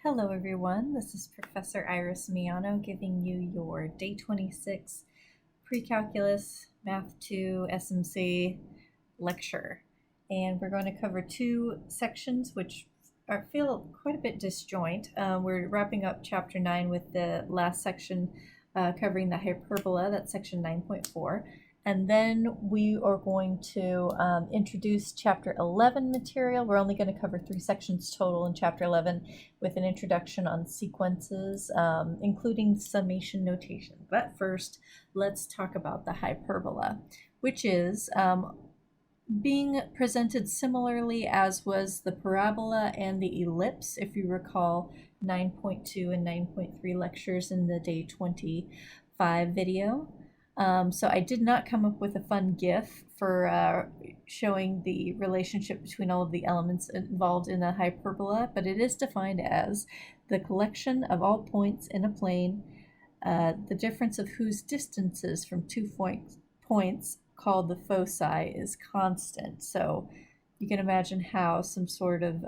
Hello everyone, this is Professor Iris Miano giving you your Day 26 Pre-Calculus Math 2 SMC lecture. And we're going to cover two sections which feel quite a bit disjoint. We're wrapping up Chapter 9 with the last section covering the hyperbola, that's section 9.4. And then we are going to introduce Chapter 11 material. We're only going to cover 3 sections total in Chapter 11 with an introduction on sequences, including summation notation. But first, let's talk about the hyperbola, which is being presented similarly as was the parabola and the ellipse, if you recall 9.2 and 9.3 lectures in the Day 25 video. So I did not come up with a fun GIF for showing the relationship between all of the elements involved in a hyperbola, but it is defined as the collection of all points in a plane, the difference of whose distances from 2 points called the foci is constant. So you can imagine how some sort of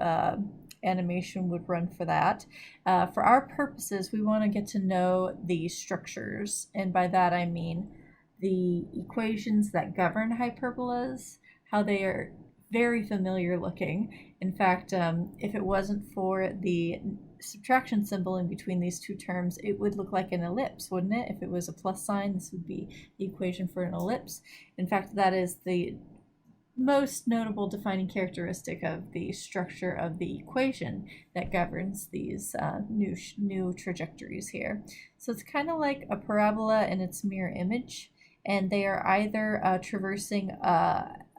animation would run for that. For our purposes, we want to get to know the structures, and by that I mean the equations that govern hyperbolas, how they are very familiar looking. In fact, if it wasn't for the subtraction symbol in between these two terms, it would look like an ellipse, wouldn't it? If it was a plus sign, this would be the equation for an ellipse. In fact, that is the most notable defining characteristic of the structure of the equation that governs these new trajectories here. So it's kind of like a parabola and its mirror image, and they are either traversing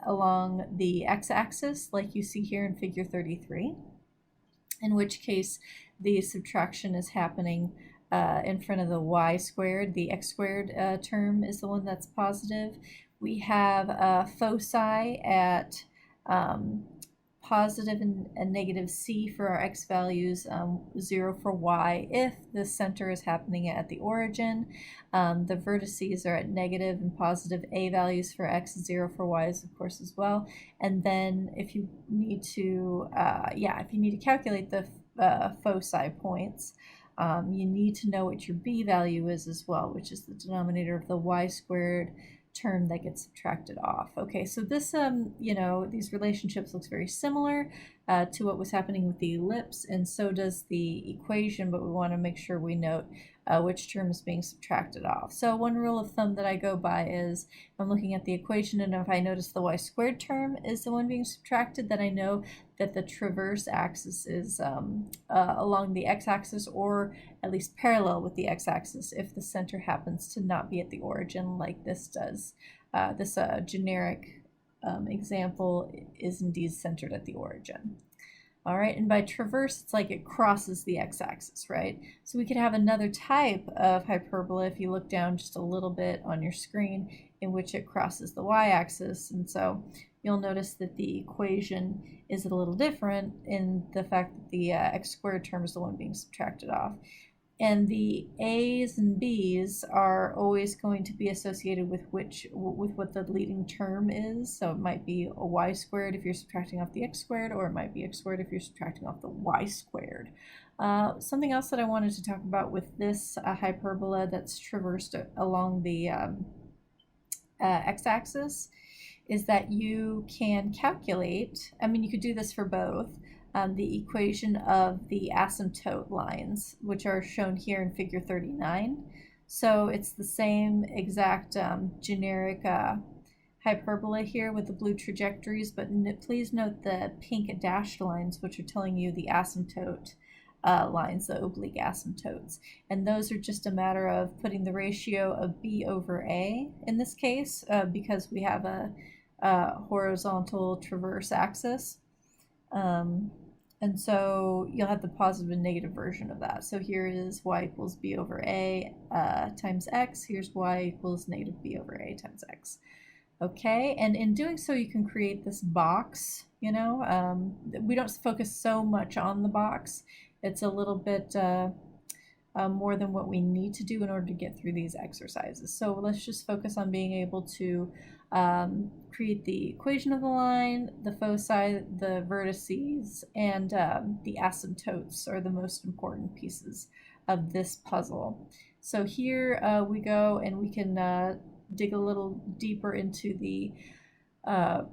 along the x-axis, like you see here in figure 33, in which case the subtraction is happening in front of the y squared. The x squared term is the one that's positive. We have foci at positive and negative c for our x values, 0 for y if the center is happening at the origin. The vertices are at negative and positive a values for x, 0 for y of course as well. And then if you need to, calculate the foci points, you need to know what your b value is as well, which is the denominator of the y squared term that gets subtracted off. Okay, so this, these relationships looks very similar to what was happening with the ellipse, and so does the equation, but we want to make sure we note which term is being subtracted off. So one rule of thumb that I go by is if I'm looking at the equation and if I notice the y squared term is the one being subtracted, then I know that the transverse axis is along the x-axis, or at least parallel with the x-axis if the center happens to not be at the origin like this does. This generic example is indeed centered at the origin. All right, and by traverse, it's like it crosses the x-axis, right? So we could have another type of hyperbola if you look down just a little bit on your screen in which it crosses the y-axis, and so you'll notice that the equation is a little different in the fact that the x squared term is the one being subtracted off. And the a's and b's are always going to be associated with what the leading term is. So it might be a y squared if you're subtracting off the x squared, or it might be x squared if you're subtracting off the y squared. Something else that I wanted to talk about with this hyperbola that's traversed along the x-axis is that you can calculate, you could do this for both, the equation of the asymptote lines, which are shown here in figure 39. So it's the same exact generic hyperbola here with the blue trajectories, but please note the pink dashed lines, which are telling you the asymptote lines, the oblique asymptotes. And those are just a matter of putting the ratio of b over a in this case, because we have a horizontal transverse axis. And so you'll have the positive and negative version of that. So here is y equals b over a times x. Here's y equals negative b over a times x. Okay, and in doing so, you can create this box, we don't focus so much on the box. It's a little bit more than what we need to do in order to get through these exercises. So let's just focus on being able to create the equation of the line, the foci, the vertices, and the asymptotes are the most important pieces of this puzzle. So here we go and we can dig a little deeper into the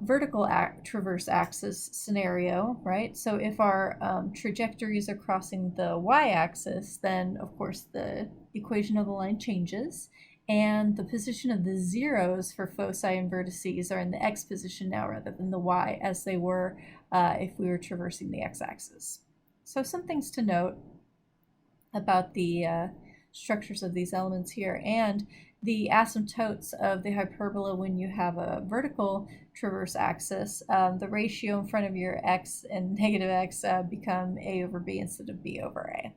vertical traverse axis scenario, right? So if our trajectories are crossing the y-axis, then of course the equation of the line changes, and the position of the zeros for foci and vertices are in the x position now rather than the y, as they were if we were traversing the x-axis. So some things to note about the structures of these elements here, and the asymptotes of the hyperbola when you have a vertical traverse axis, the ratio in front of your x and negative x become a over b instead of b over a.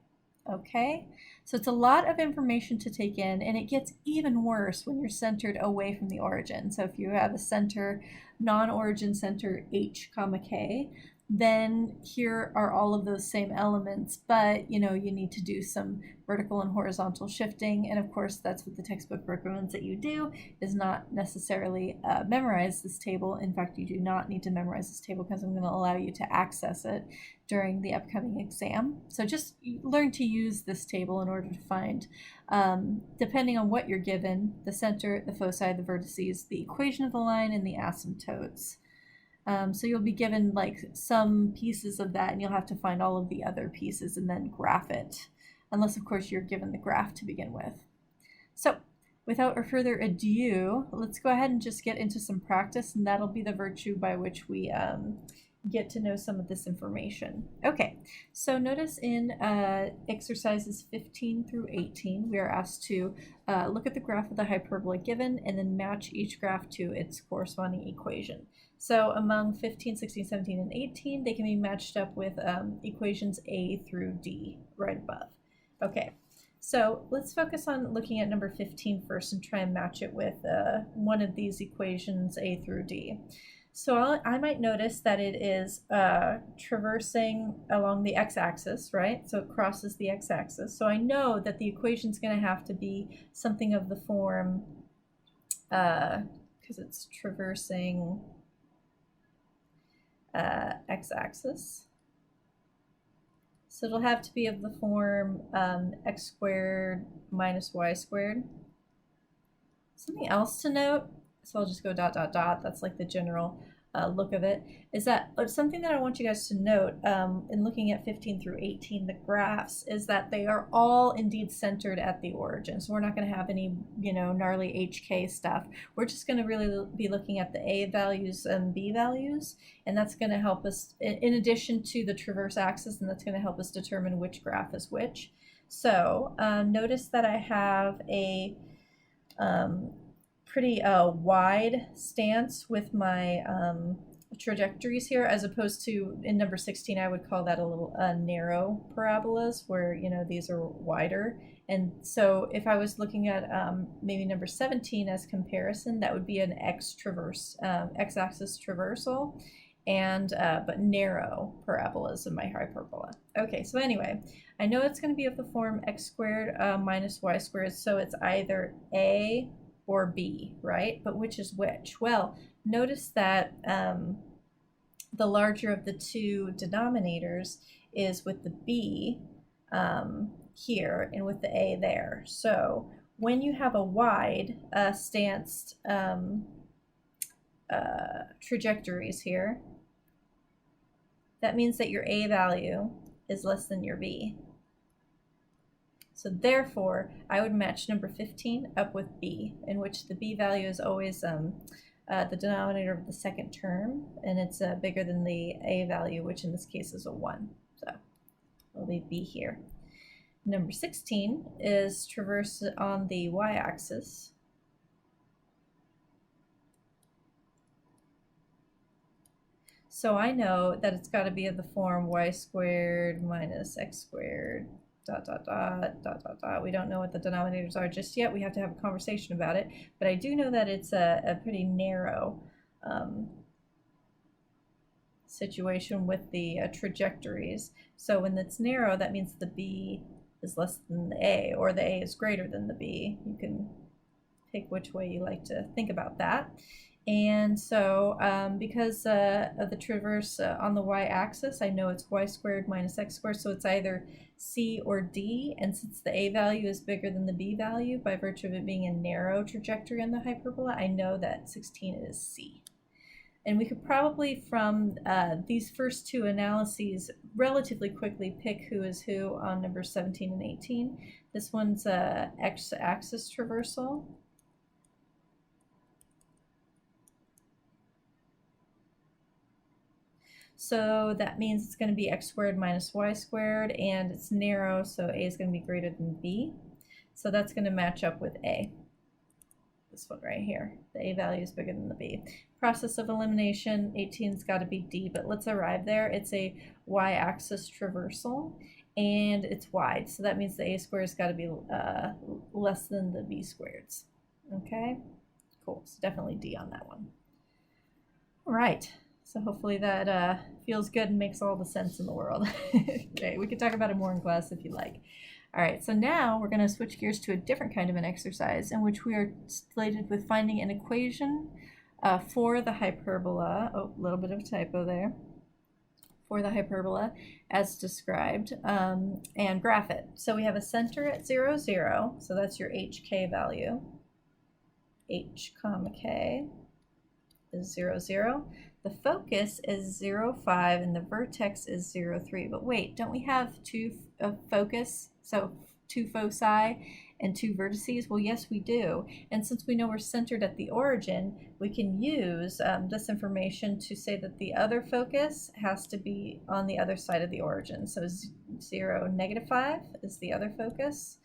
Okay, so it's a lot of information to take in, and it gets even worse when you're centered away from the origin. So if you have a center, non-origin center h comma k, then here are all of those same elements, but you need to do some vertical and horizontal shifting, and of course that's what the textbook recommends that you do, is not necessarily memorize this table. In fact, you do not need to memorize this table because I'm going to allow you to access it during the upcoming exam. So just learn to use this table in order to find, depending on what you're given, the center, the foci, the vertices, the equation of the line, and the asymptotes. So you'll be given like some pieces of that, and you'll have to find all of the other pieces and then graph it, unless of course you're given the graph to begin with. So without further ado, let's go ahead and just get into some practice, and that'll be the virtue by which we get to know some of this information. Okay, so notice in exercises 15 through 18, we are asked to look at the graph of the hyperbola given and then match each graph to its corresponding equation. So among 15, 16, 17, and 18, they can be matched up with equations A through D right above. Okay, so let's focus on looking at number 15 first and try and match it with one of these equations A through D. So I might notice that it is traversing along the x-axis, right? So it crosses the x-axis. So I know that the equation is going to have to be something of the form, because it's traversing x-axis. So it'll have to be of the form x squared minus y squared. Something else to note, so I'll just go dot, dot, dot. That's like the general look of it, is that something that I want you guys to note in looking at 15 through 18, the graphs, is that they are all indeed centered at the origin. So we're not going to have any, gnarly HK stuff. We're just going to really be looking at the A values and B values, and that's going to help us, in addition to the traverse axis, and that's going to help us determine which graph is which. So notice that I have a pretty wide stance with my trajectories here, as opposed to in number 16, I would call that a little narrow parabolas, where these are wider. And so if I was looking at maybe number 17 as comparison, that would be an x-axis traversal, and but narrow parabolas in my hyperbola. Okay, so anyway, I know it's going to be of the form x squared minus y squared, so it's either A or B, right? But which is which? Well, notice that the larger of the two denominators is with the B here and with the A there. So when you have a wide stanced trajectories here, that means that your A value is less than your B. So therefore, I would match number 15 up with B, in which the B value is always the denominator of the second term, and it's bigger than the A value, which in this case is a 1. So I'll leave B here. Number 16 is traverse on the y-axis. So I know that it's got to be of the form y squared minus x squared dot, dot, dot, dot, dot, dot. We don't know what the denominators are just yet. We have to have a conversation about it. But I do know that it's a pretty narrow situation with the trajectories. So when it's narrow, that means the B is less than the A, or the A is greater than the B. You can pick which way you like to think about that. And so because of the traverse on the y-axis, I know it's y squared minus x squared, so it's either C or D. And since the A value is bigger than the B value, by virtue of it being a narrow trajectory on the hyperbola, I know that 16 is C. And we could probably, from these first two analyses, relatively quickly pick who is who on numbers 17 and 18. This one's x-axis traversal. So that means it's going to be x squared minus y squared, and it's narrow, so A is going to be greater than B. So that's going to match up with A. This one right here. The A value is bigger than the B. Process of elimination, 18's got to be D, but let's arrive there. It's a y-axis traversal, and it's wide, so that means the A squared's got to be less than the B squareds. Okay, cool. So definitely D on that one. All right. So hopefully that feels good and makes all the sense in the world. Okay, we can talk about it more in class if you like. All right, so now we're going to switch gears to a different kind of an exercise in which we are slated with finding an equation for the hyperbola. Oh, a little bit of a typo there. For the hyperbola as described, and graph it. So we have a center at 0, 0, so that's your HK value. H comma K is 0, 0. The focus is 0, 5, and the vertex is 0, 3. But wait, don't we have two focus, so two foci and two vertices? Well, yes, we do. And since we know we're centered at the origin, we can use this information to say that the other focus has to be on the other side of the origin. So 0, negative 5 is the other focus,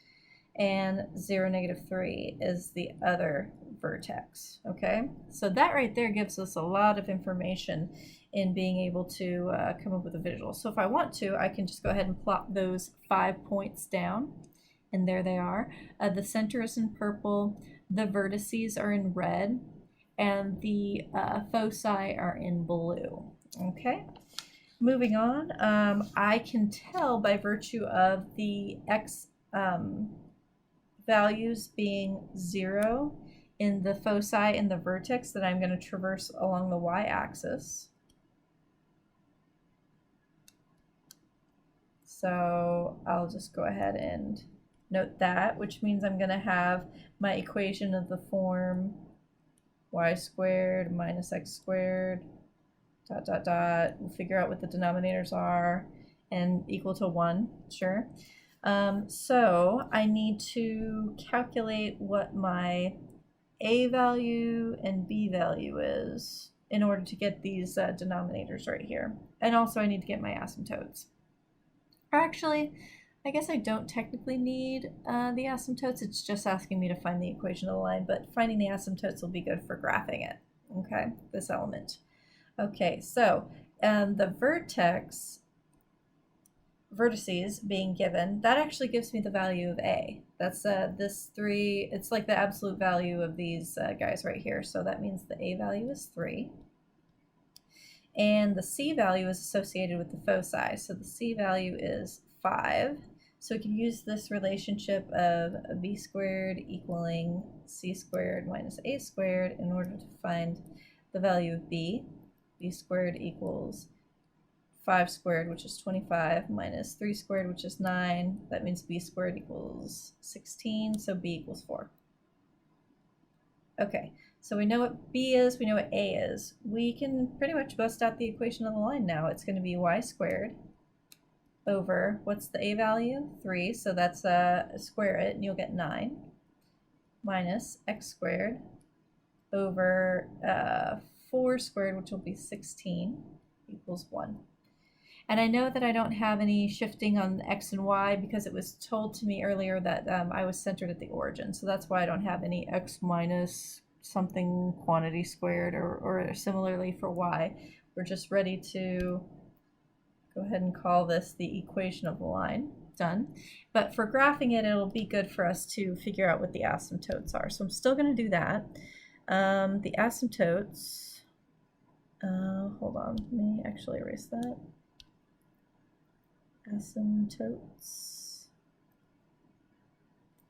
and 0, negative 3 is the other vertex. Okay, so that right there gives us a lot of information in being able to come up with a visual. So if I want to, I can just go ahead and plot those 5 points down, and there they are. The center is in purple, the vertices are in red, and the foci are in blue. Okay, moving on, I can tell by virtue of the x values being 0 in the foci and the vertex that I'm going to traverse along the y-axis. So I'll just go ahead and note that, which means I'm going to have my equation of the form y squared minus x squared dot dot dot. We'll figure out what the denominators are, and equal to 1, sure. So I need to calculate what my A value and B value is in order to get these denominators right here. And also I need to get my asymptotes. Or actually, I guess I don't technically need the asymptotes. It's just asking me to find the equation of the line, but finding the asymptotes will be good for graphing it, okay, this element. Okay, so the vertices being given, that actually gives me the value of A. That's this 3, it's like the absolute value of these guys right here. So that means the A value is 3. And the C value is associated with the foci. So the C value is 5. So we can use this relationship of B squared equaling C squared minus A squared in order to find the value of B. B squared equals 5 squared, which is 25, minus 3 squared, which is 9. That means B squared equals 16, so B equals 4. Okay, so we know what B is, we know what A is. We can pretty much bust out the equation of the line now. It's going to be y squared over, what's the A value? 3, so that's square it, and you'll get 9, minus x squared over 4 squared, which will be 16, equals 1. And I know that I don't have any shifting on x and y because it was told to me earlier that I was centered at the origin. So that's why I don't have any x minus something quantity squared, or similarly for y. We're just ready to go ahead and call this the equation of the line. Done. But for graphing it, it'll be good for us to figure out what the asymptotes are. So I'm still going to do that. The asymptotes, hold on, let me actually erase that. Asymptotes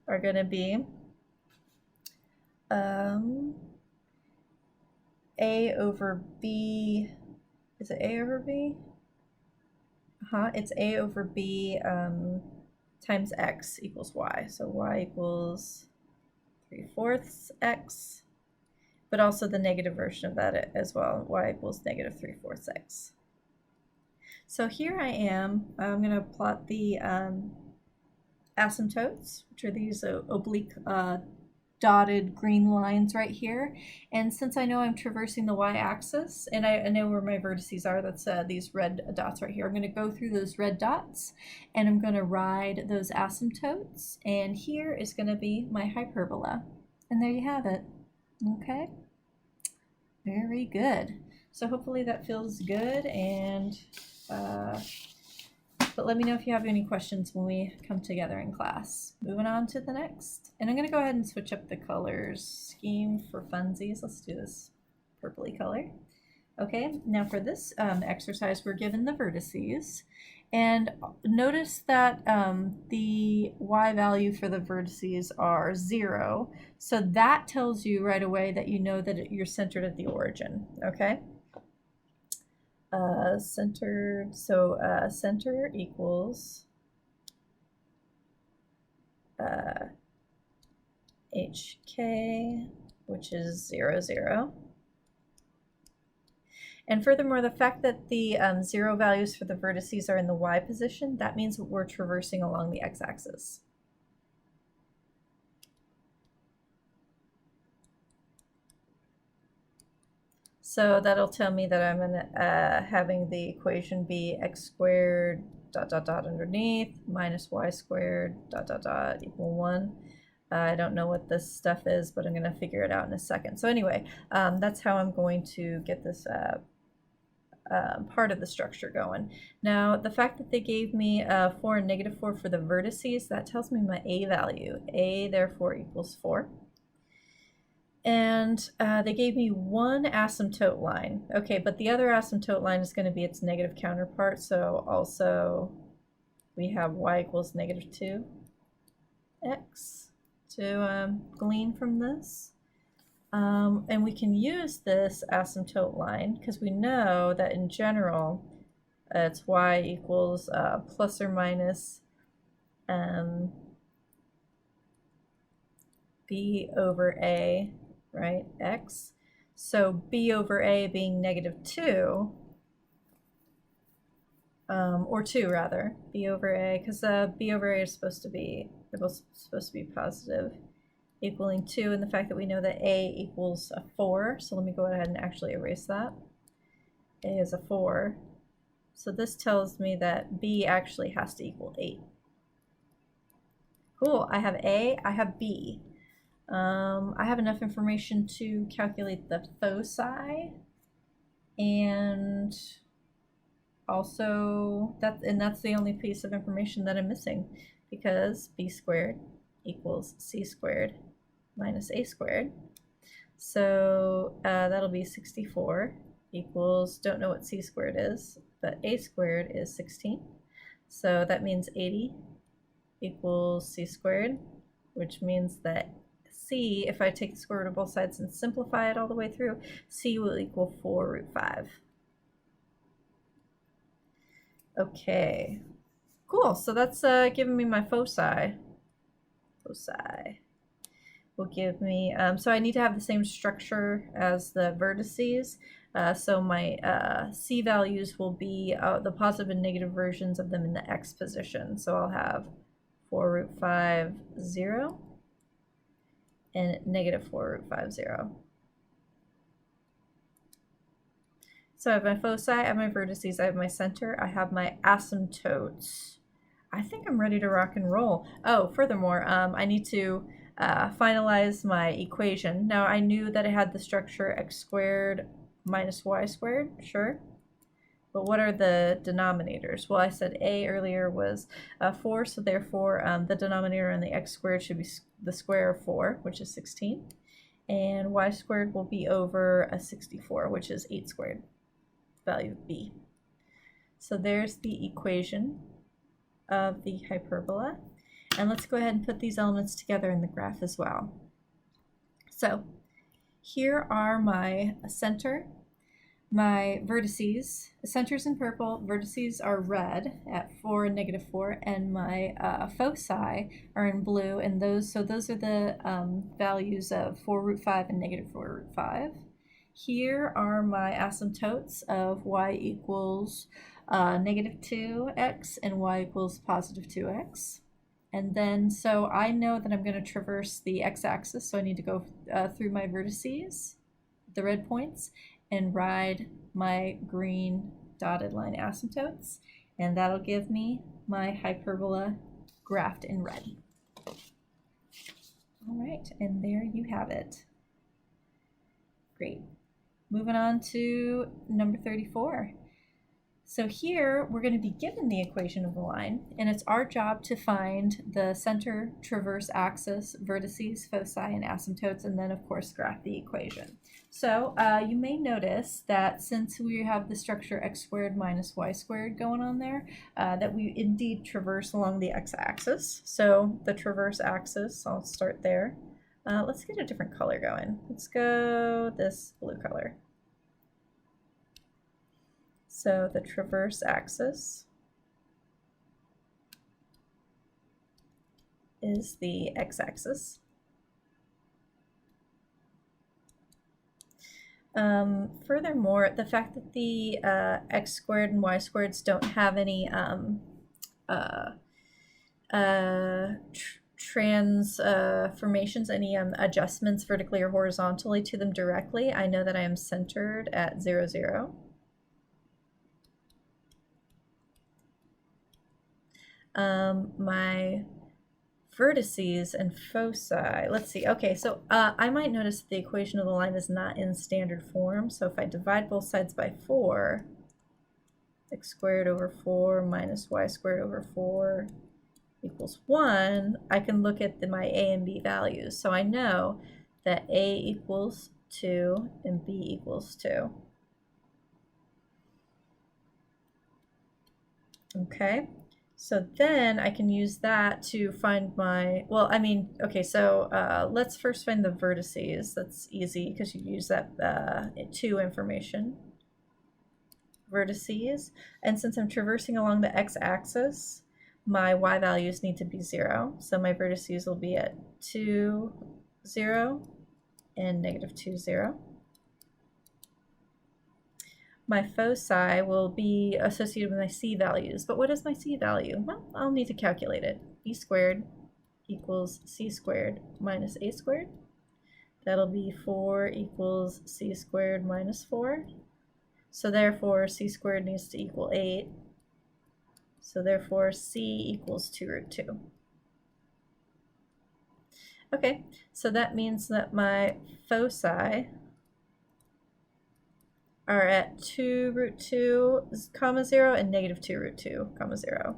are going to be a over b, is it a over b? It's a over b times x equals y. So y equals 3/4 x, but also the negative version of that as well. Y equals negative 3/4 x. So here I am. I'm going to plot the asymptotes, which are these oblique dotted green lines right here. And since I know I'm traversing the y-axis, and I know where my vertices are, that's these red dots right here, I'm going to go through those red dots, and I'm going to ride those asymptotes, and here is going to be my hyperbola. And there you have it. Okay? Very good. So hopefully that feels good, and but let me know if you have any questions when we come together in class. Moving on to the next. And I'm going to go ahead and switch up the colors scheme for funsies. Let's do this purpley color. Okay, now for this exercise, we're given the vertices. And notice that the y value for the vertices are 0. So that tells you right away that you know that you're centered at the origin, okay? Centered, so center equals HK, which is 0, 0. And furthermore, the fact that the 0 values for the vertices are in the y position, that means we're traversing along the x-axis. So that'll tell me that I'm having the equation be x squared dot dot dot underneath minus y squared dot dot dot equal 1. I don't know what this stuff is, but I'm going to figure it out in a second. So anyway, that's how I'm going to get this part of the structure going. Now, the fact that they gave me 4 and negative 4 for the vertices, that tells me my a value. A therefore equals 4. And they gave me one asymptote line. Okay, but the other asymptote line is going to be its negative counterpart. So also we have y equals negative 2x to glean from this. And we can use this asymptote line because we know that in general it's y equals plus or minus b over a, right, x. So b over a being negative 2, or 2 rather, b over a, because b over a is supposed to be, they're both supposed to be positive, equaling 2, and the fact that we know that a equals a 4, so let me go ahead and actually erase that. A is a 4, so this tells me that b actually has to equal 8. Cool, I have a, I have b. I have enough information to calculate the foci, and also that's the only piece of information that I'm missing, because b squared equals c squared minus a squared. So that'll be 64 equals, don't know what c squared is, but a squared is 16. So that means 80 equals c squared, which means that c, if I take the square root of both sides and simplify it all the way through, c will equal 4√5. Okay, cool. So that's giving me my foci. Foci will give me, so I need to have the same structure as the vertices. So my c values will be the positive and negative versions of them in the x position. So I'll have 4√5, 0. And negative 4√5, 0. So I have my foci, I have my vertices, I have my center, I have my asymptotes. I think I'm ready to rock and roll. Oh, furthermore, I need to finalize my equation. Now, I knew that it had the structure x squared minus y squared, sure. But what are the denominators? Well, I said a earlier was 4, so therefore the denominator on the x squared should be the square of 4, which is 16. And y squared will be over a 64, which is 8 squared, value of b. So there's the equation of the hyperbola. And let's go ahead and put these elements together in the graph as well. So here are my center, my vertices. The center's in purple, vertices are red at 4 and -4, and my foci are in blue, and those are the values of 4√5 and -4√5. Here are my asymptotes of y equals -2x and y equals +2x. And then, so I know that I'm going to traverse the x-axis, so I need to go through my vertices, the red points, and ride my green dotted line asymptotes, and that'll give me my hyperbola graphed in red. All right, and there you have it. Great. Moving on to number 34. So here we're going to be given the equation of the line, and it's our job to find the center, traverse axis, vertices, foci, and asymptotes, and then of course graph the equation. So you may notice that since we have the structure x squared minus y squared going on there, that we indeed traverse along the x-axis. So the traverse axis, I'll start there. Let's get a different color going. Let's go this blue color. So the traverse axis is the x-axis. Furthermore, the fact that the x squared and y squareds don't have any transformations, any adjustments vertically or horizontally to them directly, I know that I am centered at 0, 0. My vertices and foci, let's see, okay, so I might notice the equation of the line is not in standard form, so if I divide both sides by 4, x squared over 4 minus y squared over 4 equals 1, I can look at my a and b values, so I know that a equals 2 and b equals 2. Okay. So then I can use that to find my, well, I mean, okay, so let's first find the vertices. That's easy because you use that 2 information. Vertices. And since I'm traversing along the x-axis, my y values need to be 0. So my vertices will be at 2, 0, and -2, 0. My foci will be associated with my c values. But what is my c value? Well, I'll need to calculate it. B squared equals c squared minus a squared. That'll be 4 equals c squared minus 4. So therefore, c squared needs to equal 8. So therefore, c equals 2√2. Okay, so that means that my foci are at 2√2, 0 and -2√2, 0.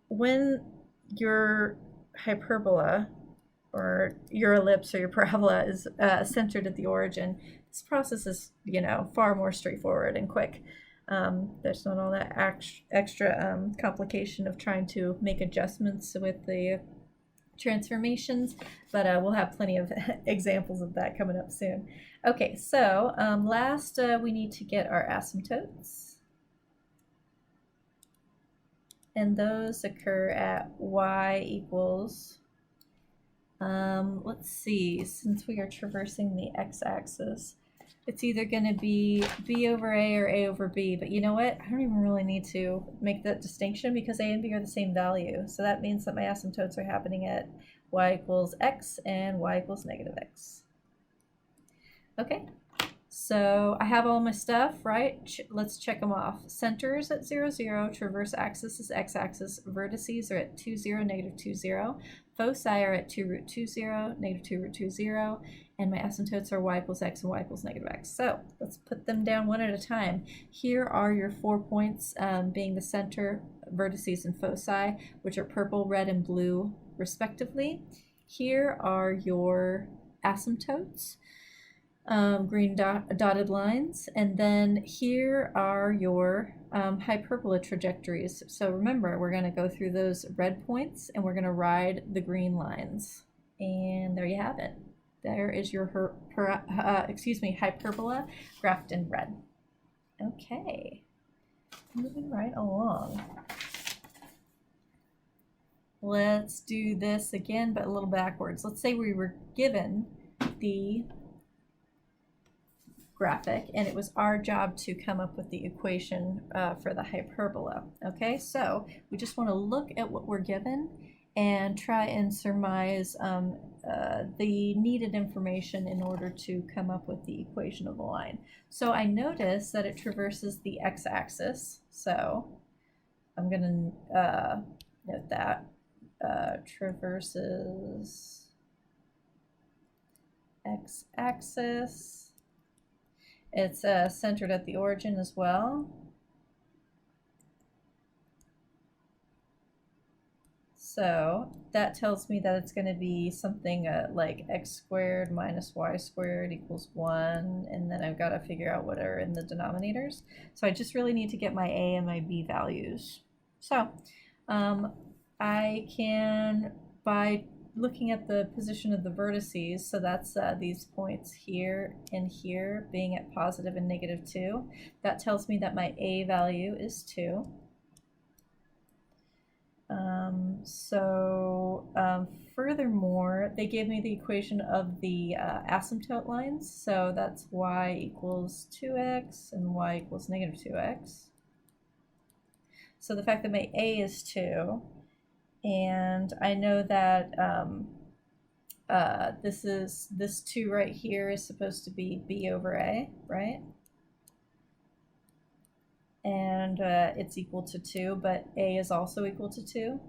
When your hyperbola or your ellipse or your parabola is centered at the origin, this process is, far more straightforward and quick. There's not all that extra complication of trying to make adjustments with the transformations, but we'll have plenty of examples of that coming up soon. Okay, so last we need to get our asymptotes, and those occur at y equals, let's see, since we are traversing the x-axis, it's either going to be b over a or a over b, but you know what? I don't even really need to make that distinction because a and b are the same value. So that means that my asymptotes are happening at y equals x and y equals -x. Okay, so I have all my stuff, right? Let's check them off. Center is at 0, 0, traverse axis is x-axis, vertices are at 2, 0, -2, 0, foci are at 2√2, 0, -2√2, 0, and my asymptotes are y equals x and y equals -x. So let's put them down one at a time. Here are your 4 points, being the center, vertices, and foci, which are purple, red, and blue respectively. Here are your asymptotes. green dotted lines, and then here are your hyperbola trajectories. So remember, we're going to go through those red points and we're going to ride the green lines. And there you have it. There is your hyperbola graphed in red. Okay, moving right along. Let's do this again, but a little backwards. Let's say we were given the graphic and it was our job to come up with the equation for the hyperbola. Okay, so we just want to look at what we're given and try and surmise the needed information in order to come up with the equation of the line. So I notice that it traverses the x-axis, so I'm going to note that traverses x-axis. It's centered at the origin as well. So that tells me that it's going to be something like x squared minus y squared equals 1, and then I've got to figure out what are in the denominators. So I just really need to get my a and my b values. So I can, by looking at the position of the vertices, so that's these points here and here being at positive and negative 2, that tells me that my a value is 2. Furthermore, they gave me the equation of the asymptote lines, so that's y equals 2x and y equals negative 2x. So the fact that my a is 2, and I know that this 2 right here is supposed to be b over a, right? And it's equal to 2, but a is also equal to 2.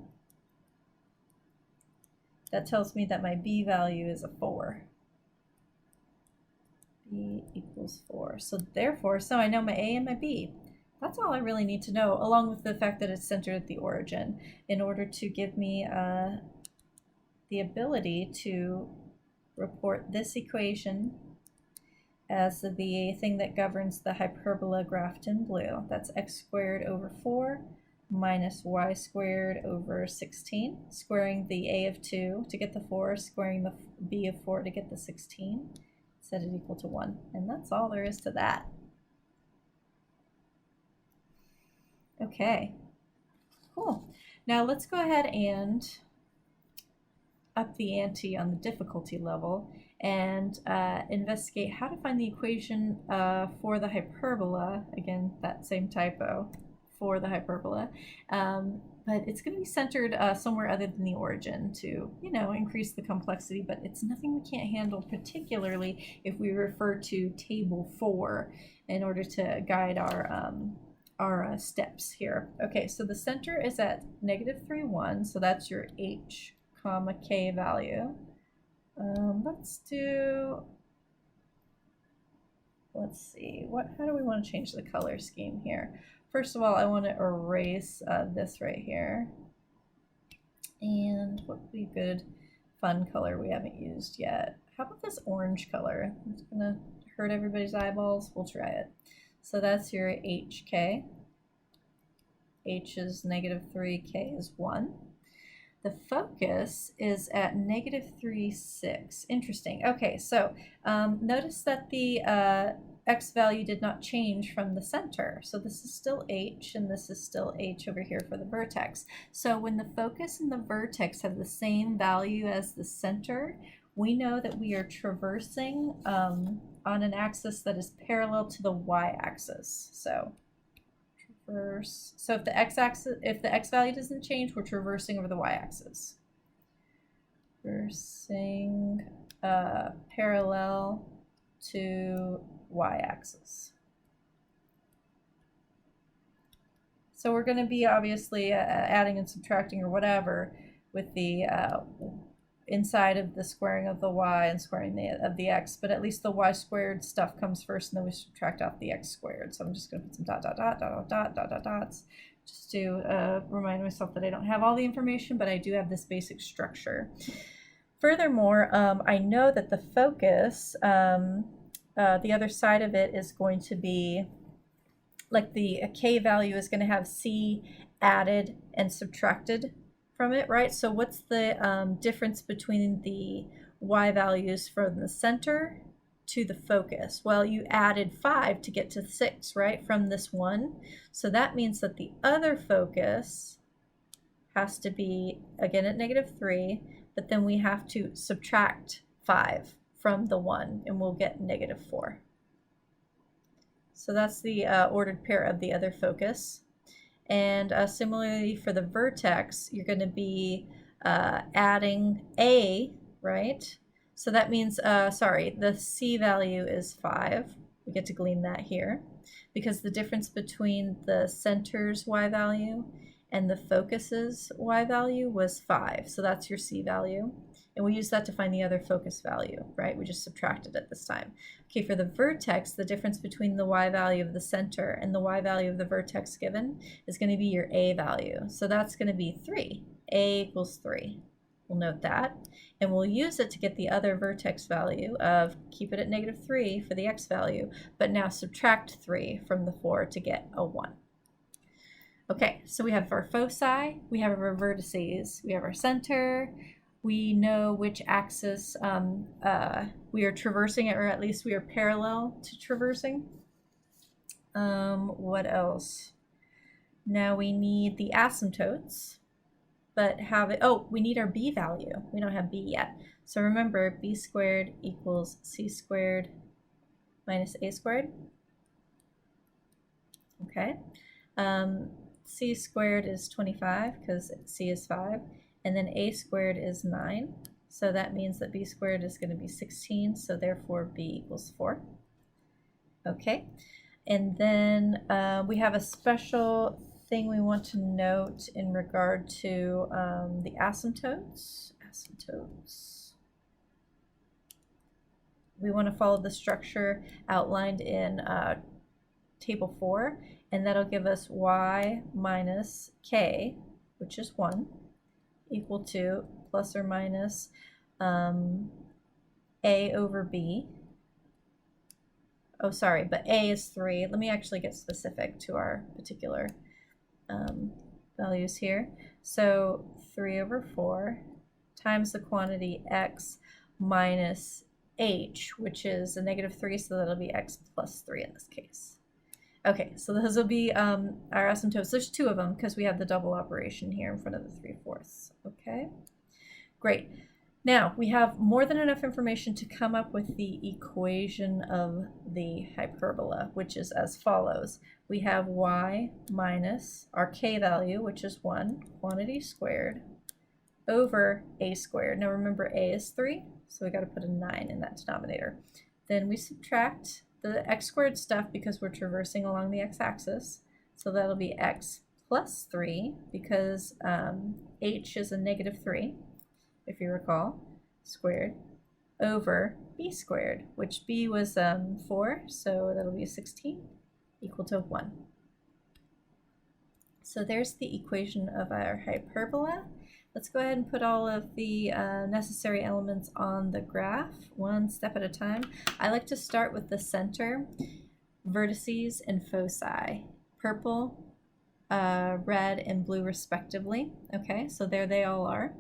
That tells me that my b value is a 4. B equals 4. So therefore, I know my a and my b. That's all I really need to know, along with the fact that it's centered at the origin, in order to give me the ability to report this equation as the thing that governs the hyperbola graphed in blue. That's x squared over 4 minus y squared over 16, squaring the a of 2 to get the 4, squaring the b of 4 to get the 16, set it equal to 1. And that's all there is to that. Okay, cool. Now let's go ahead and up the ante on the difficulty level and investigate how to find the equation for the hyperbola. Again, that same typo, for the hyperbola. But it's going to be centered somewhere other than the origin to, increase the complexity, but it's nothing we can't handle, particularly if we refer to table 4 in order to guide our steps here. Okay, so the center is at negative 3, 1, so that's your h comma k value. Let's see, how do we want to change the color scheme here? First of all, I want to erase this right here. And what would be a good fun color we haven't used yet? How about this orange color? It's gonna hurt everybody's eyeballs. We'll try it. So that's your hk. H is negative 3, k is 1. The focus is at negative 3, 6. Interesting. Okay, so notice that the x value did not change from the center. So this is still h, and this is still h over here for the vertex. So when the focus and the vertex have the same value as the center, we know that we are traversing on an axis that is parallel to the y-axis. So if the x value doesn't change, we're traversing over the y-axis. Traversing parallel to y-axis. So we're going to be obviously adding and subtracting or whatever with the inside of the squaring of the y and squaring of the x, but at least the y squared stuff comes first and then we subtract off the x squared. So I'm just going to put some dots just to remind myself that I don't have all the information, but I do have this basic structure. Furthermore, I know that the focus the other side of it is going to be, like the k value is going to have c added and subtracted from it, right? So what's the difference between the y values from the center to the focus? Well, you added 5 to get to 6, right, from this one. So that means that the other focus has to be, again, at -3, but then we have to subtract 5 from the 1, and we'll get -4. So that's the ordered pair of the other focus. And similarly for the vertex, you're going to be adding a, right? So that means, sorry, the c value is 5. We get to glean that here because the difference between the center's y value and the focus's y value was 5. So that's your c value. And we use that to find the other focus value, right? We just subtracted it this time. Okay, for the vertex, the difference between the y value of the center and the y value of the vertex given is going to be your a value. So that's going to be 3. A equals 3. We'll note that. And we'll use it to get the other vertex value of, keep it at -3 for the x value, but now subtract 3 from the 4 to get a 1. Okay, so we have our foci, we have our vertices, we have our center. We know which axis we are traversing, or at least we are parallel to traversing. What else? Now we need the asymptotes, but we need our b value. We don't have b yet. So remember, b squared equals c squared minus a squared. Okay. C squared is 25 because c is 5. And then a squared is 9. So that means that b squared is going to be 16. So therefore b equals 4. Okay. And then we have a special thing we want to note in regard to the asymptotes. We want to follow the structure outlined in table 4. And that'll give us y minus k, which is 1. Equal to plus or minus a over b. Oh, sorry, but a is 3. Let me actually get specific to our particular values here. So 3 over 4 times the quantity x minus h, which is a -3, so that'll be x plus 3 in this case. Okay, so those will be our asymptotes. There's 2 of them because we have the double operation here in front of the 3/4. Okay, great. Now we have more than enough information to come up with the equation of the hyperbola, which is as follows. We have y minus our k value, which is 1, quantity squared, over a squared. Now remember, a is 3, so we got to put a 9 in that denominator. Then we subtract the x squared stuff because we're traversing along the x-axis. So that'll be x plus 3 because h is a -3, if you recall, squared, over b squared, which b was 4, so that'll be 16, equal to 1. So there's the equation of our hyperbola. Let's go ahead and put all of the necessary elements on the graph, one step at a time. I like to start with the center, vertices, and foci, purple, red, and blue respectively. Okay, so there they all are.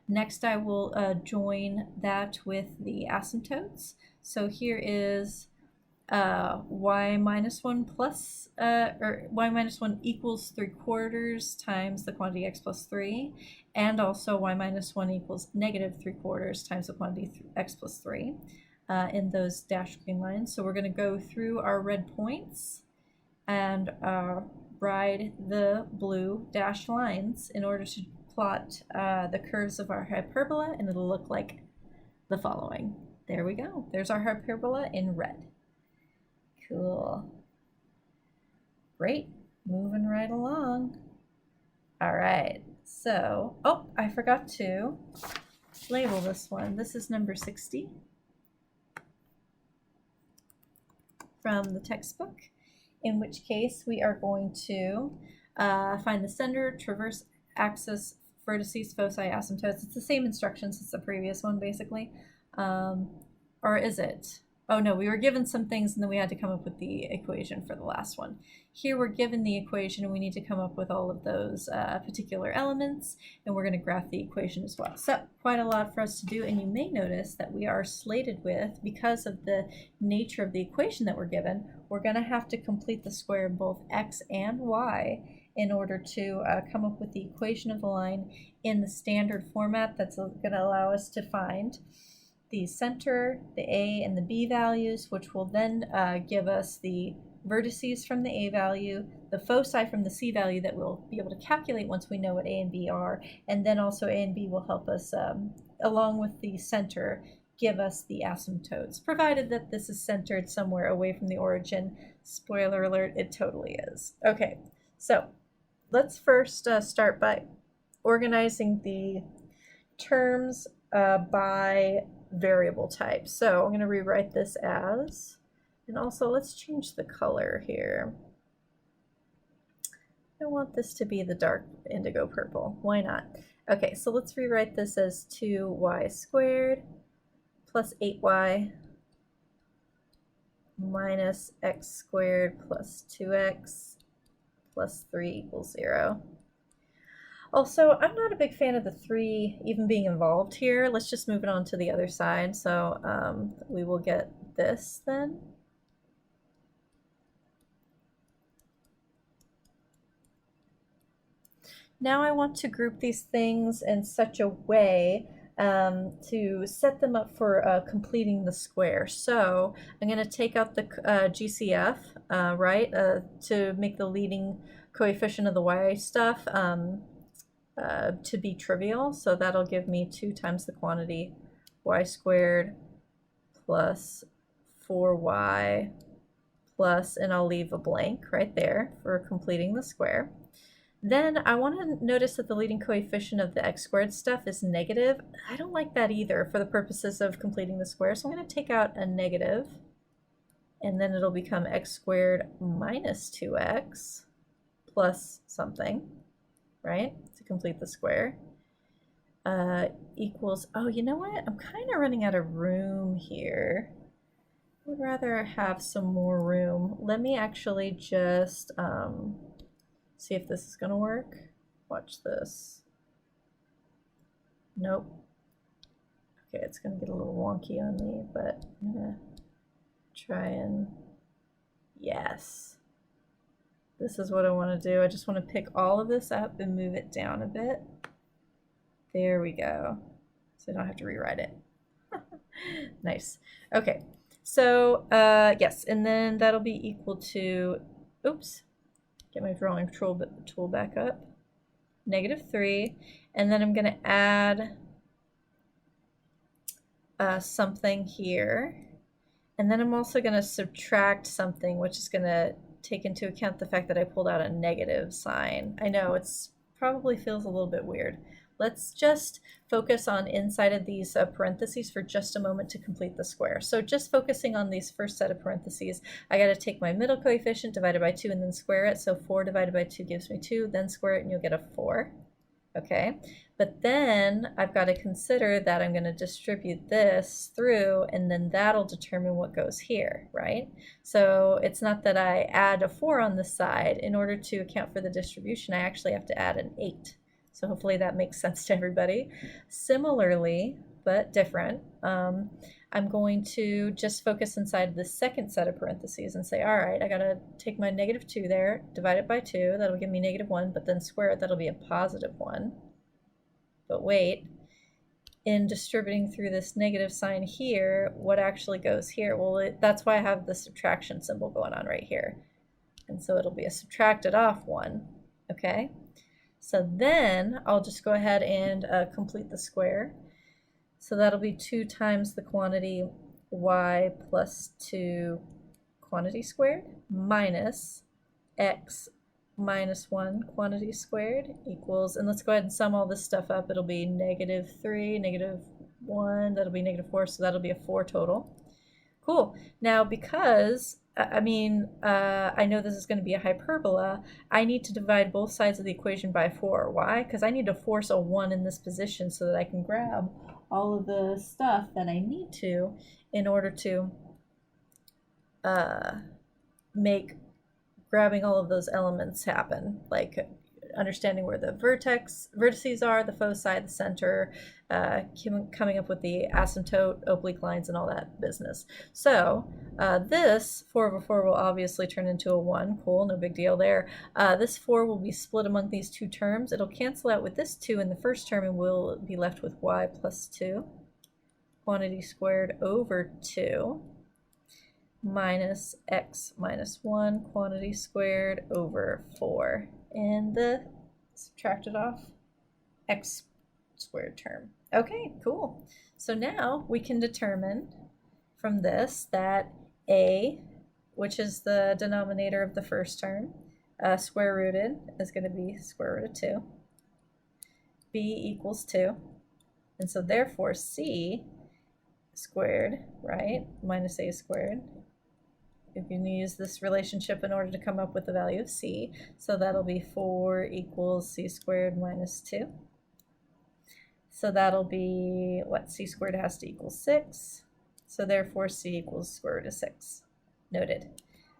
Next, I will join that with the asymptotes. So here is y minus 1 plus, or y minus 1 equals 3/4 times the quantity x plus 3, and also y minus 1 equals -3/4 times the quantity x plus 3 in those dashed green lines. So we're going to go through our red points and ride the blue dashed lines in order to plot the curves of our hyperbola, and it'll look like the following. There we go. There's our hyperbola in red. Cool. Great. Moving right along. All right. So, oh, I forgot to label this one. This is number 60 from the textbook, in which case we are going to find the center, traverse axis, vertices, foci, asymptotes. It's the same instructions as the previous one, basically. Or is it? Oh no, we were given some things and then we had to come up with the equation for the last one. Here we're given the equation and we need to come up with all of those particular elements, and we're going to graph the equation as well. So quite a lot for us to do, and you may notice that we are slated with, because of the nature of the equation that we're given, we're going to have to complete the square of both x and y in order to come up with the equation of the line in the standard format that's going to allow us to find the center, the a and the b values, which will then give us the vertices from the a value, the foci from the c value that we'll be able to calculate once we know what a and b are, and then also a and b will help us, along with the center, give us the asymptotes, provided that this is centered somewhere away from the origin. Spoiler alert, it totally is. Okay, so let's first start by organizing the terms by variable type. So I'm going to rewrite this as, and also let's change the color here. I want this to be the dark indigo purple. Why not? Okay, so let's rewrite this as 2y squared plus 8y minus x squared plus 2x plus 3 equals 0. Also, I'm not a big fan of the 3 even being involved here. Let's just move it on to the other side. So we will get this then. Now I want to group these things in such a way to set them up for completing the square. So I'm going to take out the GCF, right, to make the leading coefficient of the y stuff to be trivial. So that'll give me 2 times the quantity y squared plus 4y plus, and I'll leave a blank right there for completing the square. Then I want to notice that the leading coefficient of the x squared stuff is negative. I don't like that either for the purposes of completing the square, so I'm going to take out a negative, and then it'll become x squared minus 2x plus something, right, to complete the square, equals, oh, you know what? I'm kind of running out of room here. I would rather have some more room. Let me actually just see if this is going to work. Watch this. Nope. Okay, it's going to get a little wonky on me, but I'm going to try and, yes. This is what I want to do. I just want to pick all of this up and move it down a bit. There we go. So I don't have to rewrite it. Nice. Okay, so yes, and then that'll be equal to, oops, get my drawing tool back up, -3, and then I'm going to add something here, and then I'm also going to subtract something, which is going to take into account the fact that I pulled out a negative sign. I know it's probably feels a little bit weird. Let's just focus on inside of these parentheses for just a moment to complete the square. So just focusing on these first set of parentheses, I got to take my middle coefficient divided by 2 and then square it. So 4 divided by 2 gives me 2, then square it and you'll get a 4. Okay, but then I've got to consider that I'm going to distribute this through, and then that'll determine what goes here, right? So it's not that I add a 4 on the side. In order to account for the distribution, I actually have to add an 8. So hopefully that makes sense to everybody. Similarly, but different, I'm going to just focus inside the second set of parentheses and say, all right, I gotta take my -2 there, divide it by 2, that'll give me -1, but then square it, that'll be a +1. But wait, in distributing through this negative sign here, what actually goes here? Well, that's why I have the subtraction symbol going on right here. And so it'll be a subtracted off 1, okay? So then I'll just go ahead and complete the square. So that'll be 2 times the quantity y plus 2 quantity squared minus x minus 1 quantity squared equals, and let's go ahead and sum all this stuff up. It'll be -3, -1, that'll be -4, so that'll be a 4 total. Cool. Now, because I know this is going to be a hyperbola, I need to divide both sides of the equation by 4. Why? Because I need to force a 1 in this position so that I can grab all of the stuff that I need to in order to make grabbing all of those elements happen, like understanding where the vertices are, the foci, the center, coming up with the asymptote, oblique lines, and all that business. So this 4 over 4 will obviously turn into a 1. Cool, no big deal there. This 4 will be split among these two terms. It'll cancel out with this 2 in the first term, and we'll be left with y plus 2, quantity squared over 2, minus x minus 1, quantity squared over 4. And the subtracted off x squared term. Okay, cool. So now we can determine from this that a, which is the denominator of the first term, square rooted is going to be square root of 2. B equals 2. And so therefore c squared, right, minus a squared, you can use this relationship in order to come up with the value of c. So that'll be 4 equals c squared minus 2. So that'll be, what, c squared has to equal 6. So therefore c equals square root of 6. Noted.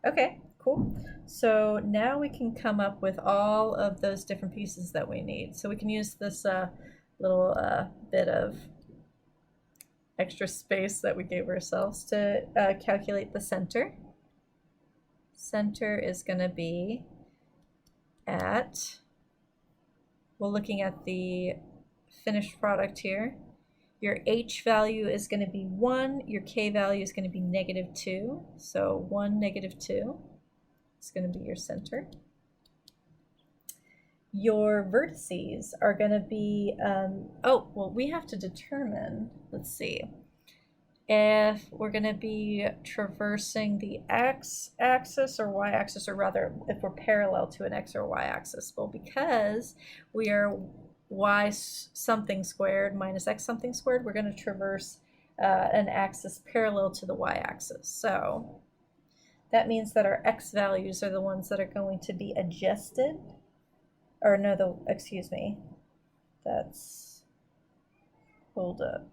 Okay, cool. So now we can come up with all of those different pieces that we need. So we can use this little bit of extra space that we gave ourselves to calculate the center. Center is going to be at, we're looking at the finished product here. Your h value is going to be 1, your k value is going to be negative 2. So 1, negative 2 is going to be your center. Your vertices are going to be, oh, well, we have to determine, let's see, if we're going to be traversing the x-axis or y-axis, or rather if we're parallel to an x or y-axis. Well, because we are y something squared minus x something squared, we're going to traverse an axis parallel to the y-axis. So that means that our x values are the ones that are going to be adjusted, or no, excuse me, that's, hold up.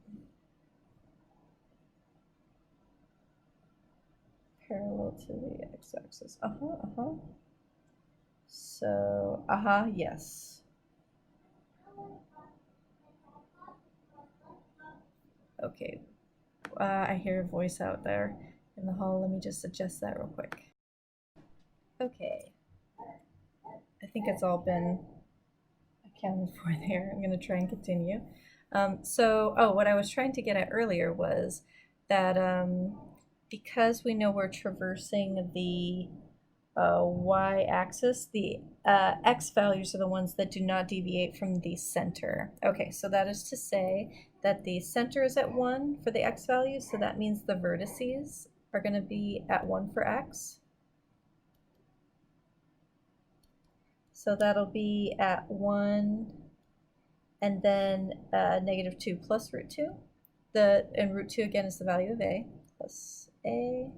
Parallel to the x-axis. So, yes. Okay. I hear a voice out there in the hall. Let me just adjust that real quick. Okay. I think it's all been accounted for there. I'm going to try and continue. What I was trying to get at earlier was that because we know we're traversing the y-axis, the x values are the ones that do not deviate from the center. Okay, so that is to say that the center is at 1 for the x values, so that means the vertices are going to be at 1 for x. So that'll be at 1, and then negative 2 plus root 2. And root 2 again is the value of a, plus a,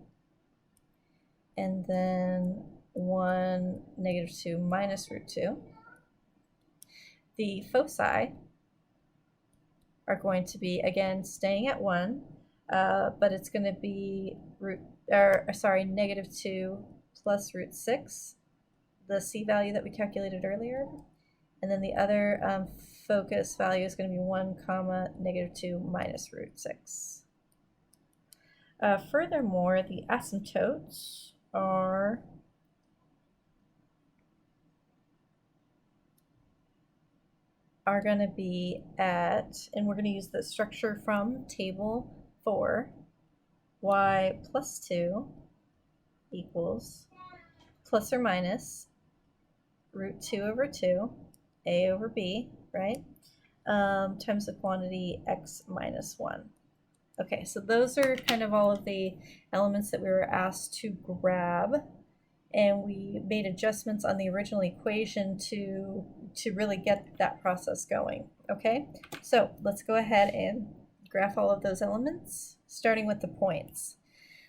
and then 1, negative 2 minus root 2. The foci are going to be, again, staying at 1, but it's going to be negative 2 plus root 6, the c value that we calculated earlier. And then the other focus value is going to be 1 comma negative 2 minus root 6. Furthermore, the asymptotes are going to be at, and we're going to use the structure from table 4, y plus 2 equals plus or minus root 2 over 2, a over b, right, times the quantity x minus 1. Okay, so those are kind of all of the elements that we were asked to grab, and we made adjustments on the original equation to really get that process going. Okay, so let's go ahead and graph all of those elements, starting with the points.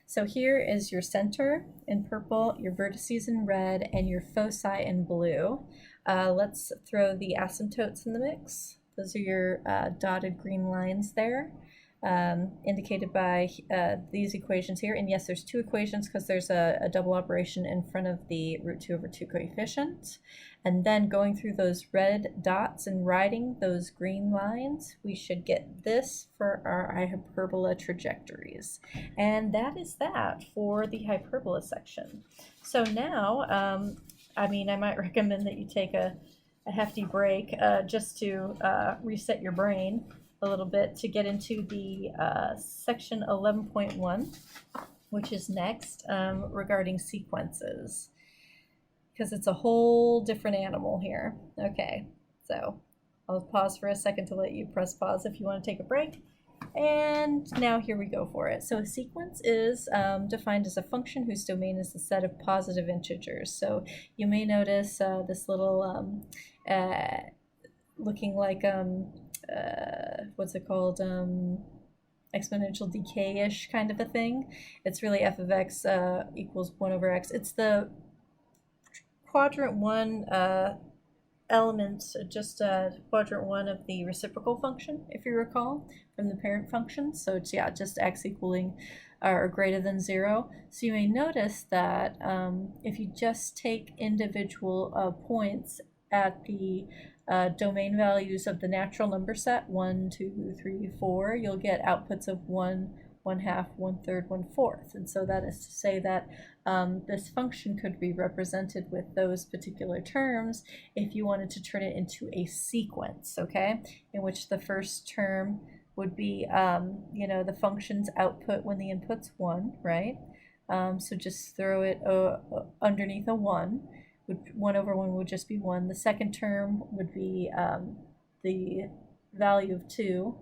So here is your center in purple, your vertices in red, and your foci in blue. Let's throw the asymptotes in the mix. Those are your dotted green lines there. indicated by these equations here. And yes, there's two equations because there's a double operation in front of the root 2 over 2 coefficient. And then going through those red dots and writing those green lines, we should get this for our hyperbola trajectories. And that is that for the hyperbola section. So now, I might recommend that you take a hefty break just to reset your brain a little bit to get into the section 11.1, which is next, regarding sequences, because it's a whole different animal here. Okay, so I'll pause for a second to let you press pause if you want to take a break. And now here we go for it. So a sequence is defined as a function whose domain is the set of positive integers. So you may notice this little looking like what's it called, exponential decay-ish kind of a thing. It's really f of x equals 1 over x. It's the quadrant 1 elements, just quadrant 1 of the reciprocal function, if you recall, from the parent function. So it's, yeah, just x equaling or greater than 0. So you may notice that if you just take individual points at the domain values of the natural number set, 1, 2, 3, 4, you'll get outputs of 1, 1/2, 1/3, 1/4. And so that is to say that this function could be represented with those particular terms if you wanted to turn it into a sequence, okay, in which the first term would be, the function's output when the input's 1, right? So just throw it underneath a 1. 1 over 1 would just be 1. The second term would be the value of 2,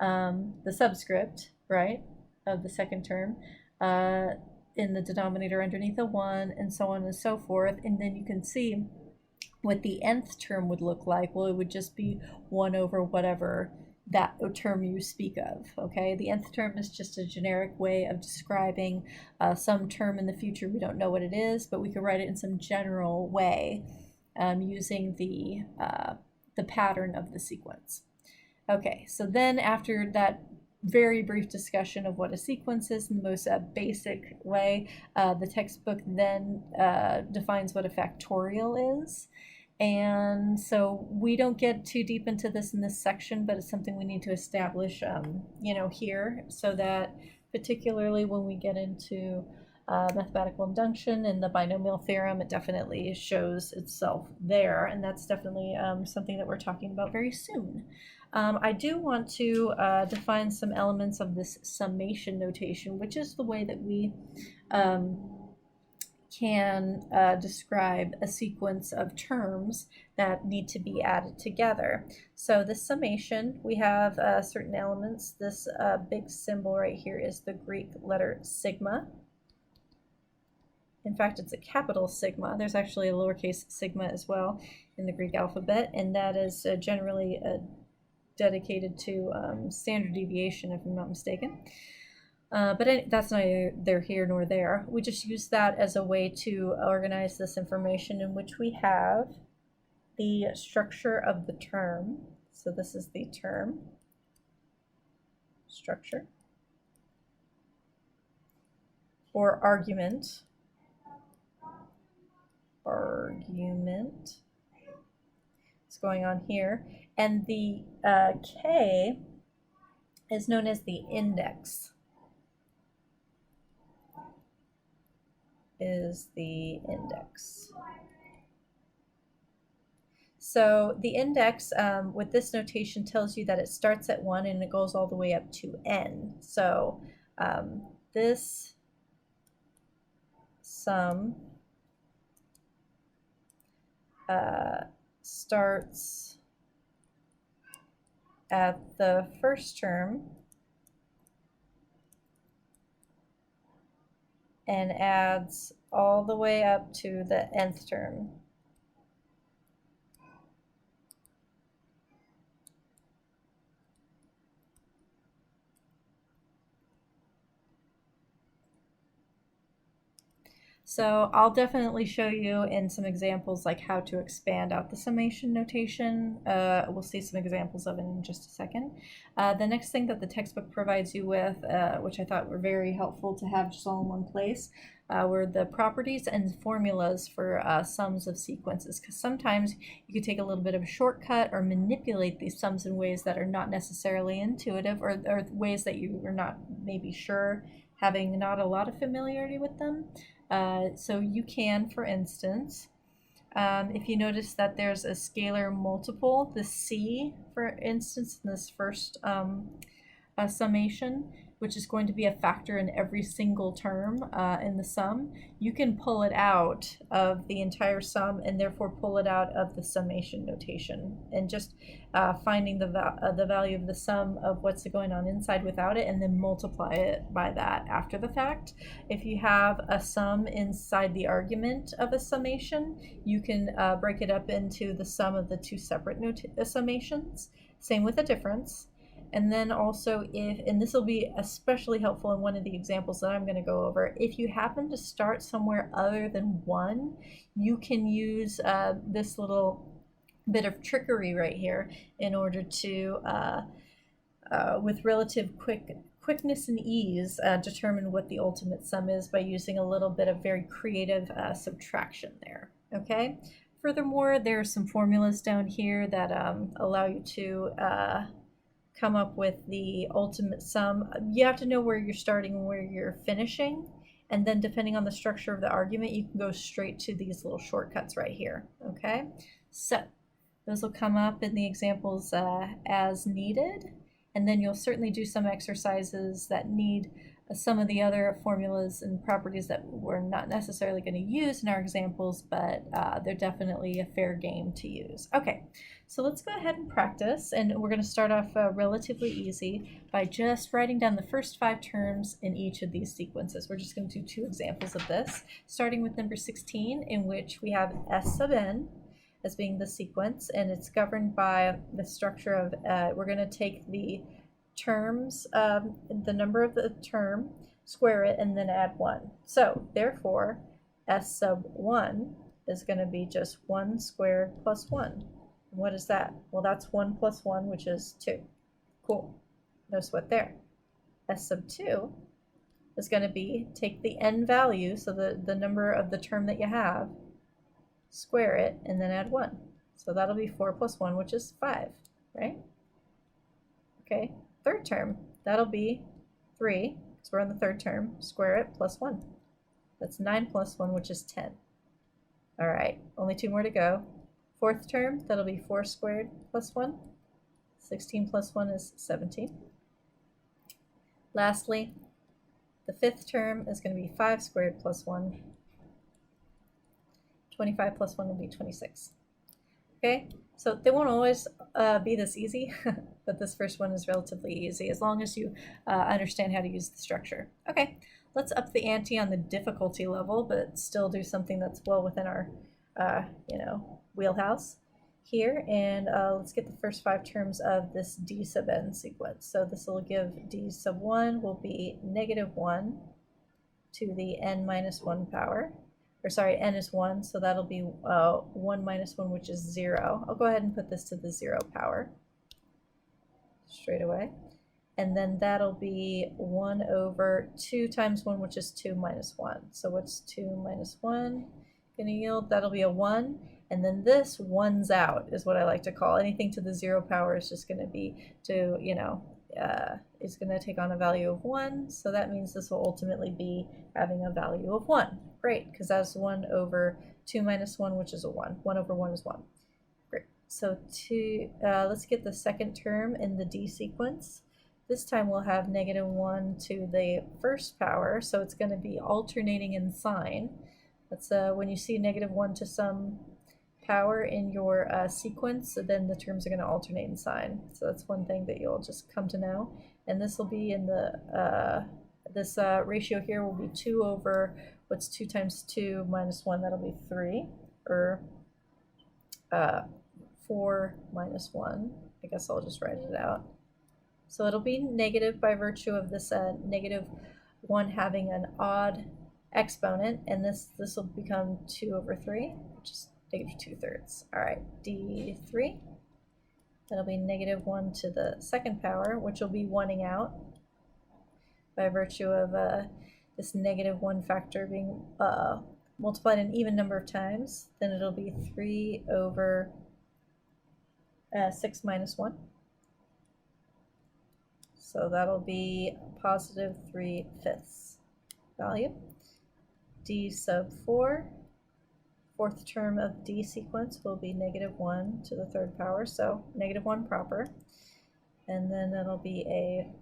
the subscript, right, of the second term, in the denominator underneath a 1, and so on and so forth. And then you can see what the nth term would look like. Well, it would just be 1 over whatever that term you speak of, okay? The nth term is just a generic way of describing some term in the future. We don't know what it is, but we could write it in some general way using the pattern of the sequence. Okay, so then after that very brief discussion of what a sequence is in the most basic way, the textbook then defines what a factorial is. And so we don't get too deep into this in this section, but it's something we need to establish, here, so that particularly when we get into mathematical induction and the binomial theorem, it definitely shows itself there, and that's definitely something that we're talking about very soon. I do want to define some elements of this summation notation, which is the way that we can describe a sequence of terms that need to be added together. So this summation, we have certain elements. This big symbol right here is the Greek letter sigma. In fact, it's a capital sigma. There's actually a lowercase sigma as well in the Greek alphabet, and that is generally dedicated to standard deviation, if I'm not mistaken. But that's neither here nor there. We just use that as a way to organize this information, in which we have the structure of the term. So this is the term structure, or argument. It's going on here. And the K is known as the index. So the index with this notation tells you that it starts at 1 and it goes all the way up to n. So this sum starts at the first term and adds all the way up to the nth term. So I'll definitely show you in some examples like how to expand out the summation notation. We'll see some examples of it in just a second. The next thing that the textbook provides you with, which I thought were very helpful to have just all in one place, were the properties and formulas for sums of sequences, because sometimes you could take a little bit of a shortcut or manipulate these sums in ways that are not necessarily intuitive, or ways that you are not maybe sure, having not a lot of familiarity with them. So you can, for instance, if you notice that there's a scalar multiple, the c, for instance, in this first summation, which is going to be a factor in every single term in the sum, you can pull it out of the entire sum and therefore pull it out of the summation notation, and just finding the value of the sum of what's going on inside without it, and then multiply it by that after the fact. If you have a sum inside the argument of a summation, you can break it up into the sum of the two separate summations. Same with a difference. And then also, and this will be especially helpful in one of the examples that I'm going to go over, if you happen to start somewhere other than 1, you can use this little bit of trickery right here in order to, with relative quickness and ease, determine what the ultimate sum is by using a little bit of very creative subtraction there. Okay. Furthermore, there are some formulas down here that allow you to come up with the ultimate sum. You have to know where you're starting and where you're finishing, and then depending on the structure of the argument, you can go straight to these little shortcuts right here. Okay, so those will come up in the examples as needed, and then you'll certainly do some exercises that need some of the other formulas and properties that we're not necessarily going to use in our examples, but they're definitely a fair game to use. Okay, so let's go ahead and practice, and we're going to start off relatively easy by just writing down the first 5 terms in each of these sequences. We're just going to do 2 examples of this, starting with number 16, in which we have S sub n as being the sequence, and it's governed by the structure of, we're going to take the terms, the number of the term, square it, and then add 1. So therefore, S sub 1 is going to be just 1 squared plus 1. What is that? Well, that's 1 plus 1, which is 2. Cool. No sweat there. S sub 2 is going to be, take the n value, so the number of the term that you have, square it, and then add 1. So that'll be 4 plus 1, which is 5, right? Okay. Third term, that'll be 3, because we're on the third term, square it, plus 1. That's 9 plus 1, which is 10. All right, only 2 more to go. Fourth term, that'll be 4 squared plus 1. 16 plus 1 is 17. Lastly, the fifth term is going to be 5 squared plus 1. 25 plus 1 will be 26. Okay, so they won't always be this easy, but this first one is relatively easy as long as you understand how to use the structure. Okay, let's up the ante on the difficulty level, but still do something that's well within our, wheelhouse here. And let's get the first 5 terms of this d sub n sequence. So this will give d sub 1 will be -1 to the n minus 1 power. Or sorry, n is 1, so that'll be 1 minus 1, which is 0. I'll go ahead and put this to the 0 power straight away. And then that'll be 1 over 2 times 1, which is 2 minus 1. So what's 2 minus 1 going to yield? That'll be a 1. And then this one's out is what I like to call. Anything to the 0 power is just going to be to, is going to take on a value of 1. So that means this will ultimately be having a value of 1. Great, because that's 1 over 2 minus 1, which is a 1. 1 over 1 is 1. Great. So let's get the second term in the D sequence. This time we'll have -1 to the first power, so it's going to be alternating in sign. That's when you see -1 to some power in your sequence, then the terms are going to alternate in sign. So that's one thing that you'll just come to know. And this will be in the, this ratio here will be 2 over, what's 2 times 2 minus 1? That'll be 3, or 4 minus 1. I guess I'll just write it out. So it'll be negative by virtue of this -1 having an odd exponent, and this will become 2 over 3, which is negative 2/3. All right, d3, that'll be negative 1 to the second power, which will be 1ing out by virtue of this negative 1 factor being multiplied an even number of times. Then it'll be 3 over 6 minus 1. So that'll be positive 3/5 value. D sub 4, fourth term of D sequence will be negative 1 to the third power, so negative 1 proper. And then that'll be a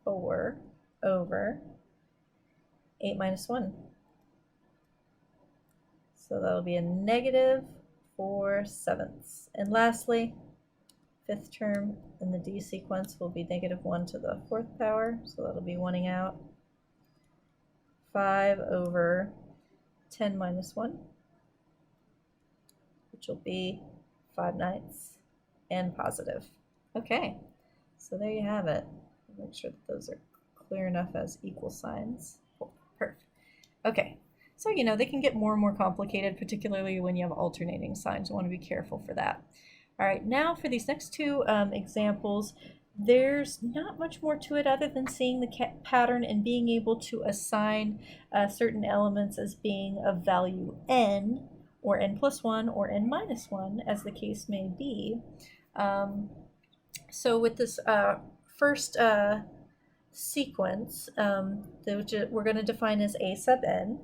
4 over 8 minus 1. So that'll be a negative 4/7. And lastly, fifth term in the D sequence will be negative 1 to the fourth power, so that'll be 1ing out. 5 over 10 minus 1, which will be 5/9 and positive. Okay, so there you have it. Make sure that those are clear enough as equal signs. Oh, perfect. Okay, so they can get more and more complicated, particularly when you have alternating signs. You want to be careful for that. All right, now for these next two examples, there's not much more to it other than seeing the pattern and being able to assign certain elements as being of value n, or n plus 1, or n minus 1, as the case may be. So with this first sequence, which we're going to define as a sub n,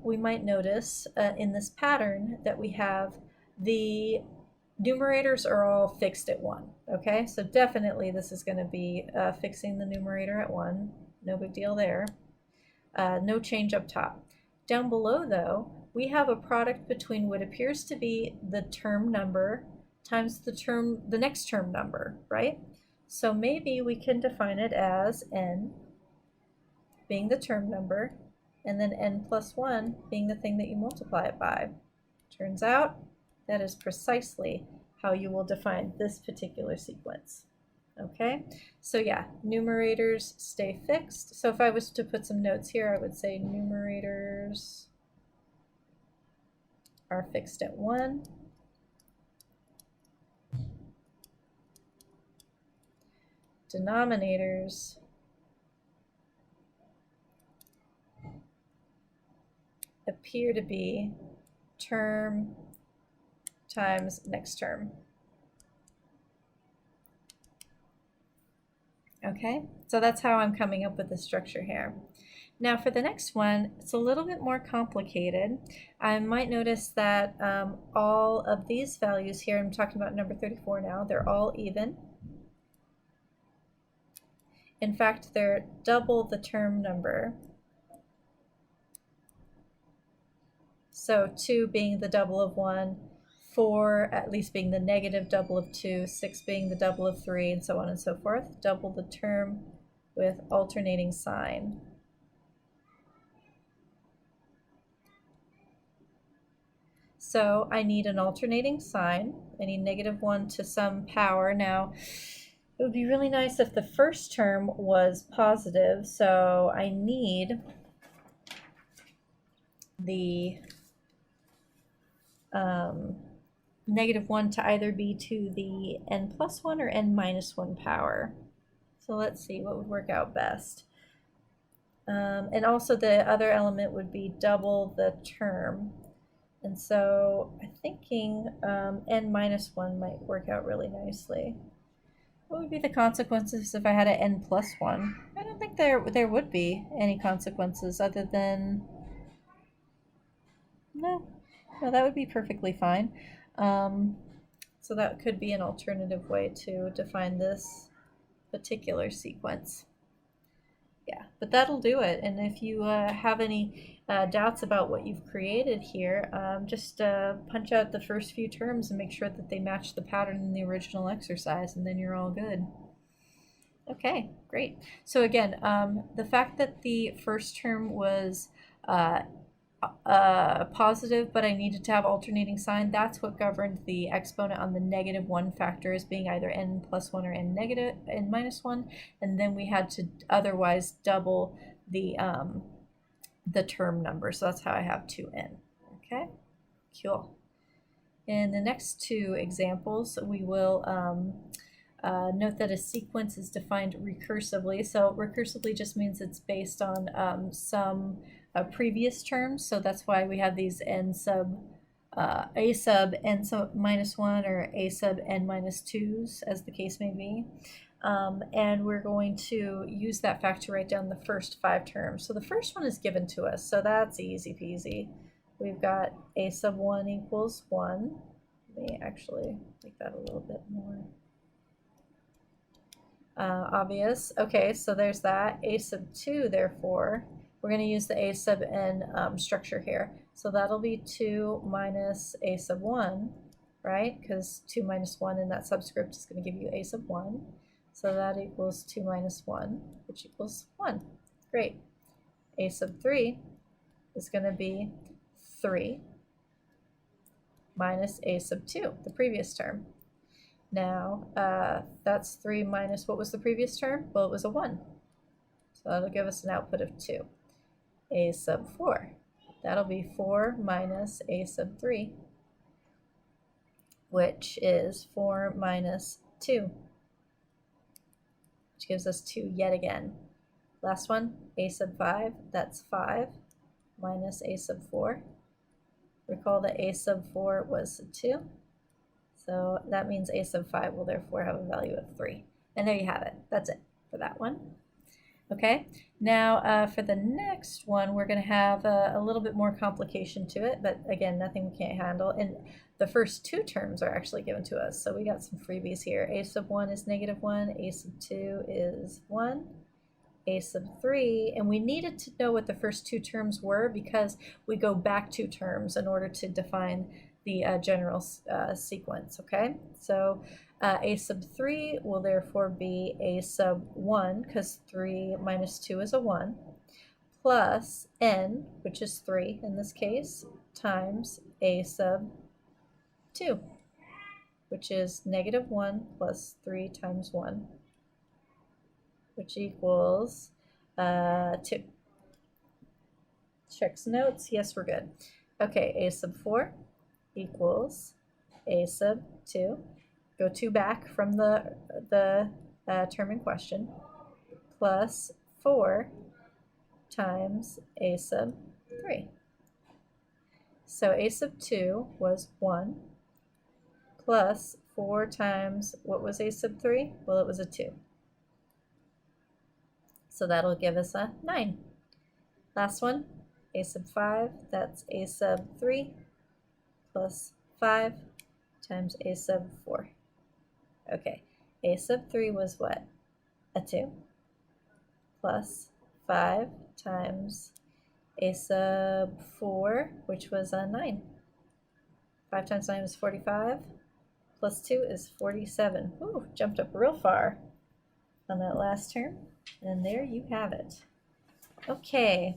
we might notice in this pattern that we have the numerators are all fixed at 1. Okay, so definitely this is going to be fixing the numerator at 1. No big deal there. No change up top. Down below, though, we have a product between what appears to be the term number times the next term number, right? So maybe we can define it as n being the term number, and then n plus 1 being the thing that you multiply it by. Turns out that is precisely how you will define this particular sequence. Okay, so yeah, numerators stay fixed. So if I was to put some notes here, I would say numerators are fixed at 1. Denominators appear to be term times next term. Okay, so that's how I'm coming up with the structure here. Now for the next one, it's a little bit more complicated. I might notice that all of these values here, I'm talking about number 34 now, they're all even. In fact, they're double the term number. So 2 being the double of 1, 4 at least being the negative double of 2, 6 being the double of 3, and so on and so forth. Double the term with alternating sign. So I need an alternating sign. I need negative 1 to some power. Now, it would be really nice if the first term was positive, so I need the negative 1 to either be to the n plus 1 or n minus 1 power. So let's see what would work out best. And also the other element would be double the term. And so I'm thinking n minus 1 might work out really nicely. What would be the consequences if I had an n plus 1? I don't think there would be any consequences other than... No, that would be perfectly fine. So that could be an alternative way to define this particular sequence. Yeah, but that'll do it. And if you have any doubts about what you've created here, just punch out the first few terms and make sure that they match the pattern in the original exercise, and then you're all good. Okay, great. So again, the fact that the first term was positive, but I needed to have alternating sign, that's what governed the exponent on the negative 1 factor as being either n plus 1 or n minus 1, and then we had to otherwise double the the term number. So that's how I have 2n. Okay, cool. In the next two examples, we will note that a sequence is defined recursively. So recursively just means it's based on some previous terms. So that's why we have these n sub a sub n sub minus 1 or a sub n minus 2s, as the case may be. And we're going to use that fact to write down the first 5 terms. So the first one is given to us, so that's easy peasy. We've got a sub 1 equals 1. Let me actually make that a little bit more obvious. Okay, so there's that. A sub 2, therefore, we're going to use the a sub n structure here. So that'll be 2 minus a sub 1, right? Because 2 minus 1 in that subscript is going to give you a sub 1. So that equals 2 minus 1, which equals 1. Great. A sub 3 is going to be 3 minus a sub 2, the previous term. Now, that's 3 minus, what was the previous term? Well, it was a 1. So that'll give us an output of 2. A sub 4. That'll be 4 minus a sub 3, which is 4 minus 2, which gives us 2 yet again. Last one, a sub 5, that's 5 minus a sub 4. Recall that a sub 4 was 2, so that means a sub 5 will therefore have a value of 3. And there you have it. That's it for that one. Okay, now for the next one, we're going to have a little bit more complication to it, but again, nothing we can't handle. And the first 2 terms are actually given to us, so we got some freebies here. A sub 1 is negative 1, a sub 2 is 1, a sub 3, and we needed to know what the first 2 terms were because we go back 2 terms in order to define the general sequence, okay? So a sub 3 will therefore be a sub 1, because 3 minus 2 is a 1, plus n, which is 3 in this case, times a sub 2, which is negative 1 plus 3 times 1, which equals 2. Checks notes. Yes, we're good. Okay, a sub 4 equals a sub 2. Go 2 back from the term in question, plus 4 times a sub 3. So a sub 2 was 1, plus 4 times, what was a sub 3? Well, it was a 2. So that'll give us a 9. Last one, a sub 5, that's a sub 3, plus 5 times a sub 4. Okay, a sub 3 was what? A 2, plus 5 times a sub 4, which was a 9. 5 times 9 is 45, plus 2 is 47. Ooh, jumped up real far on that last term. And there you have it. Okay,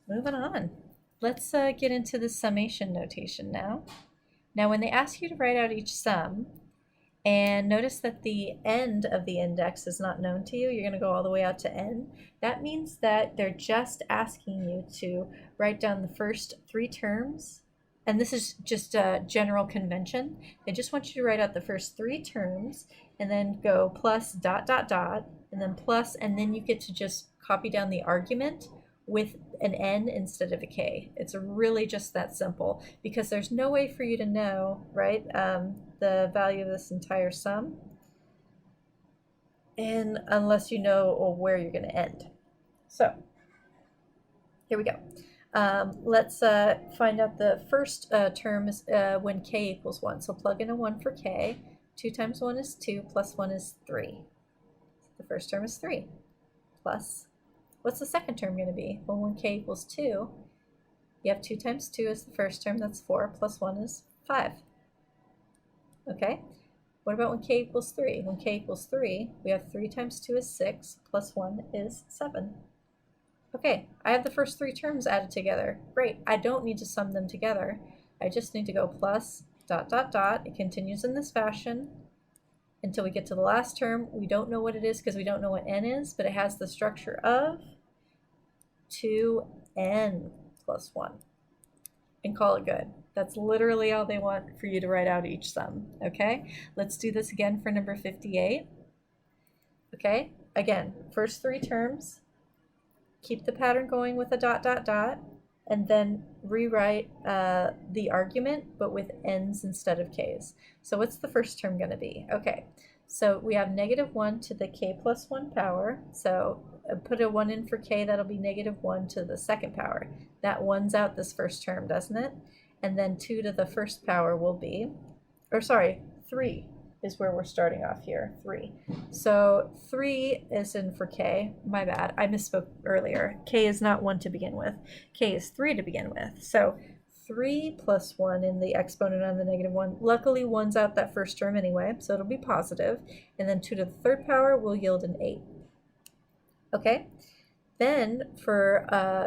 moving on. Let's get into the summation notation now. Now, when they ask you to write out each sum, and notice that the end of the index is not known to you, you're going to go all the way out to n. That means that they're just asking you to write down the first 3 terms, and this is just a general convention. They just want you to write out the first 3 terms, and then go plus dot dot dot, and then plus, and then you get to just copy down the argument with an n instead of a k. It's really just that simple, because there's no way for you to know, right, the value of this entire sum, and unless you know where you're going to end. So here we go. Let's find out the first term is when k equals 1. So plug in a 1 for k. 2 times 1 is 2, plus 1 is 3. The first term is 3. Plus, what's the second term going to be? Well, when k equals 2, you have 2 times 2 as the first term, that's 4, plus 1 is 5. Okay, what about when k equals 3? When k equals 3, we have 3 times 2 is 6, plus 1 is 7. Okay, I have the first 3 terms added together. Great, I don't need to sum them together. I just need to go plus dot dot dot. It continues in this fashion until we get to the last term. We don't know what it is because we don't know what n is, but it has the structure of 2n plus 1 and call it good. That's literally all they want for you to write out each sum, okay? Let's do this again for number 58. Okay, again, first three terms, keep the pattern going with a dot, dot, dot, and then rewrite the argument, but with n's instead of k's. So what's the first term going to be? Okay, so we have -1 to the k plus 1 power. So put a 1 in for k, that'll be -1 to the second power. That 1's out this first term, doesn't it? And then 2 to the first power will be, or sorry, 3 is where we're starting off here, 3. So 3 is in for k, my bad, I misspoke earlier. K is not 1 to begin with, k is 3 to begin with. So 3 plus 1 in the exponent on the -1. Luckily 1's out that first term anyway, so it'll be positive. And then 2 to the third power will yield an 8. Okay, then for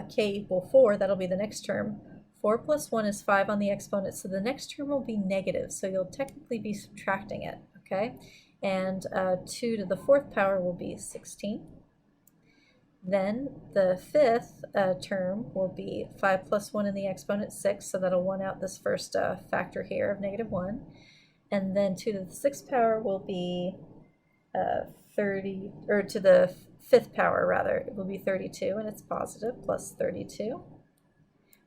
k equal 4, that'll be the next term. 4 plus 1 is 5 on the exponent, so the next term will be negative, so you'll technically be subtracting it, okay? And 2 to the fourth power will be 16. Then the fifth term will be 5 plus 1 in the exponent, 6, so that'll 1 out this first factor here of -1. And then 2 to the sixth power will be 30, or to the fifth power rather, it will be 32, and it's positive, plus 32.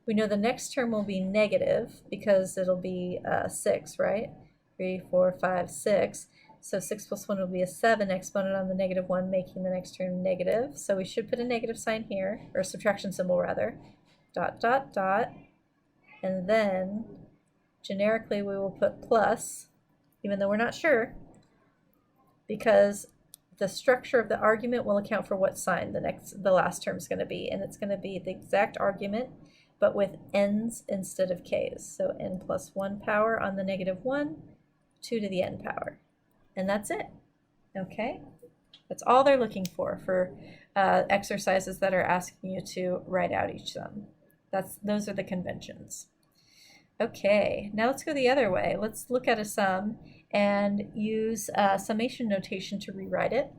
We know the next term will be negative because it'll be 6, right? 3, 4, 5, 6. So 6 plus 1 will be a 7 exponent on the -1, making the next term negative. So we should put a negative sign here, or subtraction symbol rather. Dot, dot, dot. And then generically we will put plus, even though we're not sure, because the structure of the argument will account for what sign the last term is going to be. And it's going to be the exact argument, but with n's instead of k's. So n plus 1 power on the -1, 2 to the n power. And that's it, okay? That's all they're looking for exercises that are asking you to write out each sum. Those are the conventions. Okay, now let's go the other way. Let's look at a sum and use summation notation to rewrite it.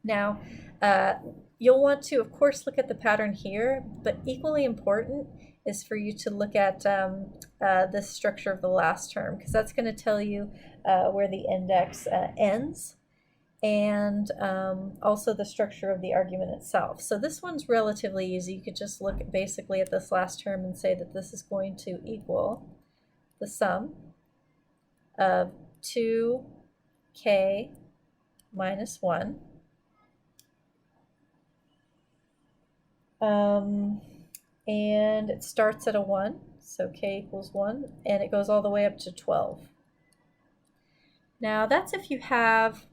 Now, you'll want to, of course, look at the pattern here, but equally important is for you to look at this structure of the last term, because that's going to tell you where the index ends, and also the structure of the argument itself. So this one's relatively easy. You could just look basically at this last term and say that this is going to equal the sum of 2k minus 1 and it starts at a 1, so k equals 1, and it goes all the way up to 12. Now that's if you have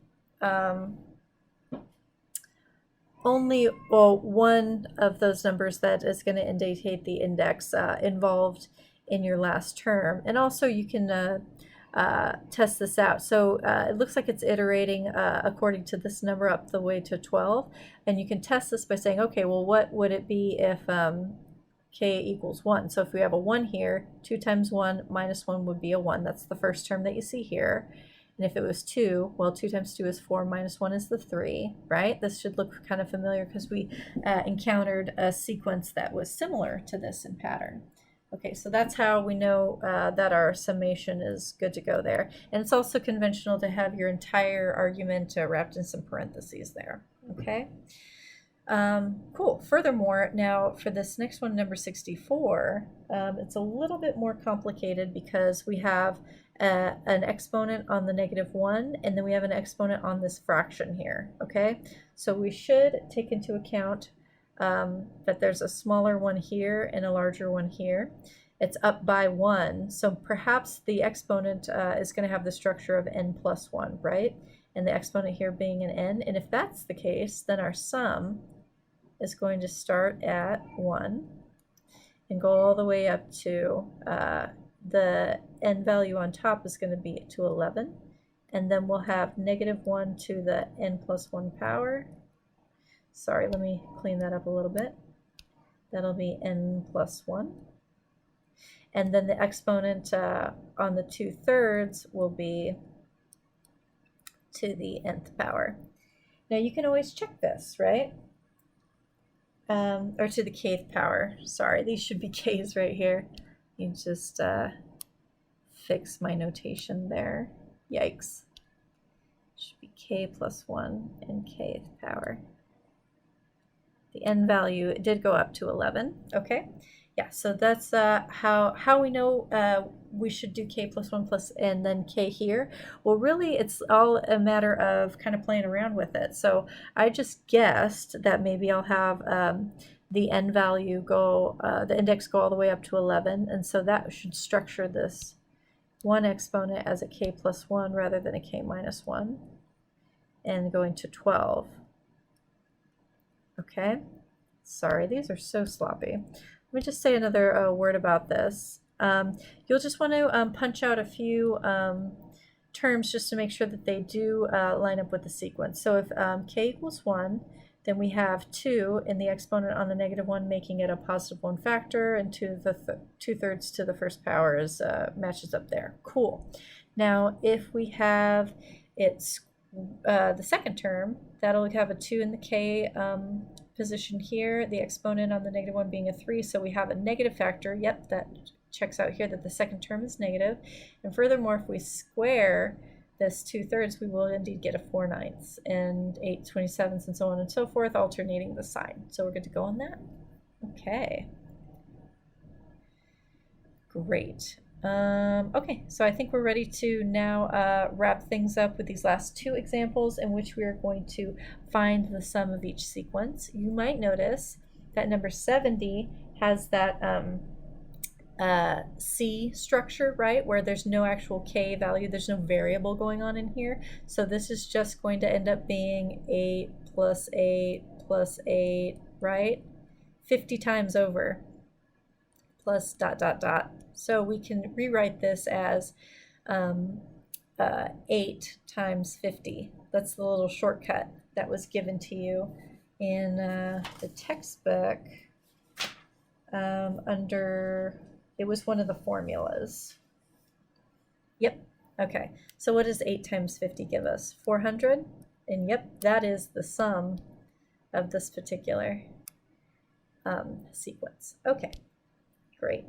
only one of those numbers that is going to indicate the index involved in your last term. And also you can test this out. So it looks like it's iterating according to this number up the way to 12. And you can test this by saying, okay, well, what would it be if k equals 1? So if we have a 1 here, 2 times 1 minus 1 would be a 1. That's the first term that you see here. And if it was 2, well, 2 times 2 is 4, minus 1 is the 3, right? This should look kind of familiar because we encountered a sequence that was similar to this in pattern. Okay, so that's how we know that our summation is good to go there. And it's also conventional to have your entire argument wrapped in some parentheses there, okay? Cool. Furthermore, now for this next one, number 64, it's a little bit more complicated because we have an exponent on the -1, and then we have an exponent on this fraction here, okay? So we should take into account that there's a smaller one here and a larger one here. It's up by 1, so perhaps the exponent is going to have the structure of n plus 1, right? And the exponent here being an n, and if that's the case, then our sum is going to start at 1 and go all the way up to the n value on top is going to be to 11, and then we'll have -1 to the n plus 1 power. Sorry, let me clean that up a little bit. That'll be n plus 1. And then the exponent on the 2/3 will be to the nth power. Now you can always check this, right? or to the kth power. Sorry, these should be k's right here. You just fix my notation there. Yikes. Should be k plus 1 and kth power. The n value, it did go up to 11. Okay. Yeah, so that's how we know we should do k plus 1 plus and then k here. Well, really, it's all a matter of kind of playing around with it. So I just guessed that maybe I'll have the n value go, the index go all the way up to 11, and so that should structure this one exponent as a k plus 1 rather than a k minus 1, and going to 12. Okay, sorry, these are so sloppy. Let me just say another word about this. You'll just want to punch out a few terms just to make sure that they do line up with the sequence. So if k equals 1, then we have 2 in the exponent on the negative 1, making it a positive 1 factor, and 2/3 to the first power is matches up there. Cool. Now, if we have it's the second term, that'll have a 2 in the k position here, the exponent on the negative 1 being a 3, so we have a negative factor. Yep, that checks out here that the second term is negative. And furthermore, if we square this 2/3, we will indeed get a 4/9 and 8/27 and so on and so forth, alternating the sign. So we're good to go on that? Okay. Great. Okay, so I think we're ready to now wrap things up with these last two examples in which we are going to find the sum of each sequence. You might notice that number 70 has that C structure, right, where there's no actual K value, there's no variable going on in here. So this is just going to end up being 8 plus 8 plus 8, right? 50 times over, plus dot dot dot. So we can rewrite this as 8 times 50. That's the little shortcut that was given to you in the textbook under, it was one of the formulas. Yep, okay. So what does 8 times 50 give us? 400? And yep, that is the sum of this particular sequence. Okay, great.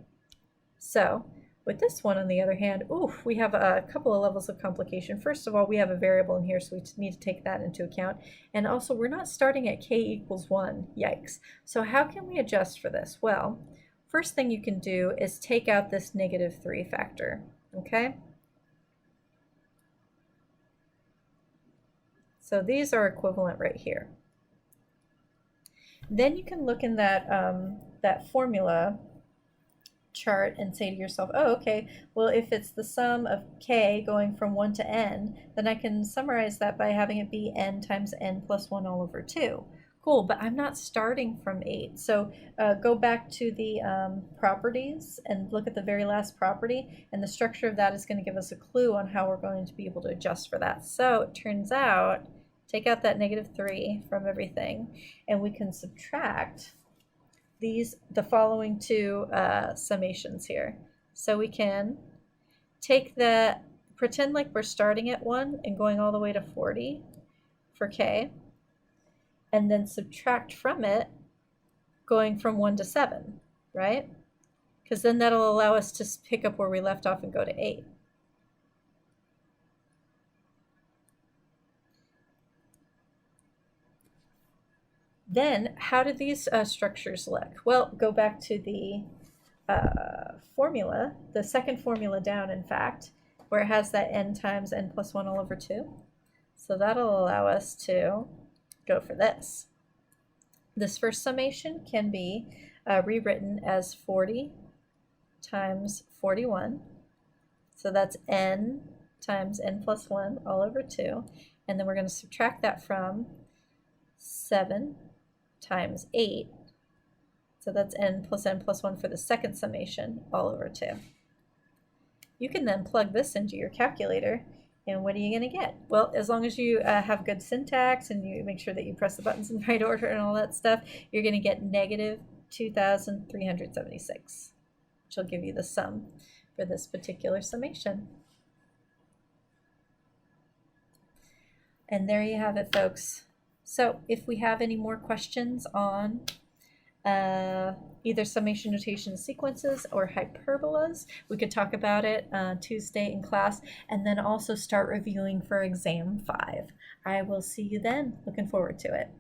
So with this one, on the other hand, oof, we have a couple of levels of complication. First of all, we have a variable in here, so we need to take that into account. And also, we're not starting at k equals 1. Yikes. So how can we adjust for this? Well, first thing you can do is take out this -3 factor, okay? So these are equivalent right here. Then you can look in that, that formula chart and say to yourself, oh, okay, well, if it's the sum of k going from 1 to n, then I can summarize that by having it be n times n plus 1 all over 2. Cool, but I'm not starting from 8. So go back to the properties and look at the very last property, and the structure of that is going to give us a clue on how we're going to be able to adjust for that. So it turns out, take out that -3 from everything, and we can subtract the following two summations here. So we can take pretend like we're starting at 1 and going all the way to 40 for k, and then subtract from it going from 1 to 7, right? Because then that'll allow us to pick up where we left off and go to 8. Then, how do these structures look? Well, go back to the formula, the second formula down, in fact, where it has that n times n plus 1 all over 2. So that'll allow us to go for this. This first summation can be rewritten as 40 times 41. So that's n times n plus 1 all over 2. And then we're going to subtract that from 7 times 8, so that's n plus 1 for the second summation all over 2. You can then plug this into your calculator, and what are you going to get? Well, as long as you have good syntax and you make sure that you press the buttons in the right order and all that stuff, you're going to get -2,376, which will give you the sum for this particular summation. And there you have it, folks. So if we have any more questions on either summation notation sequences or hyperbolas. We could talk about it Tuesday in class, and then also start reviewing for exam 5. I will see you then. Looking forward to it.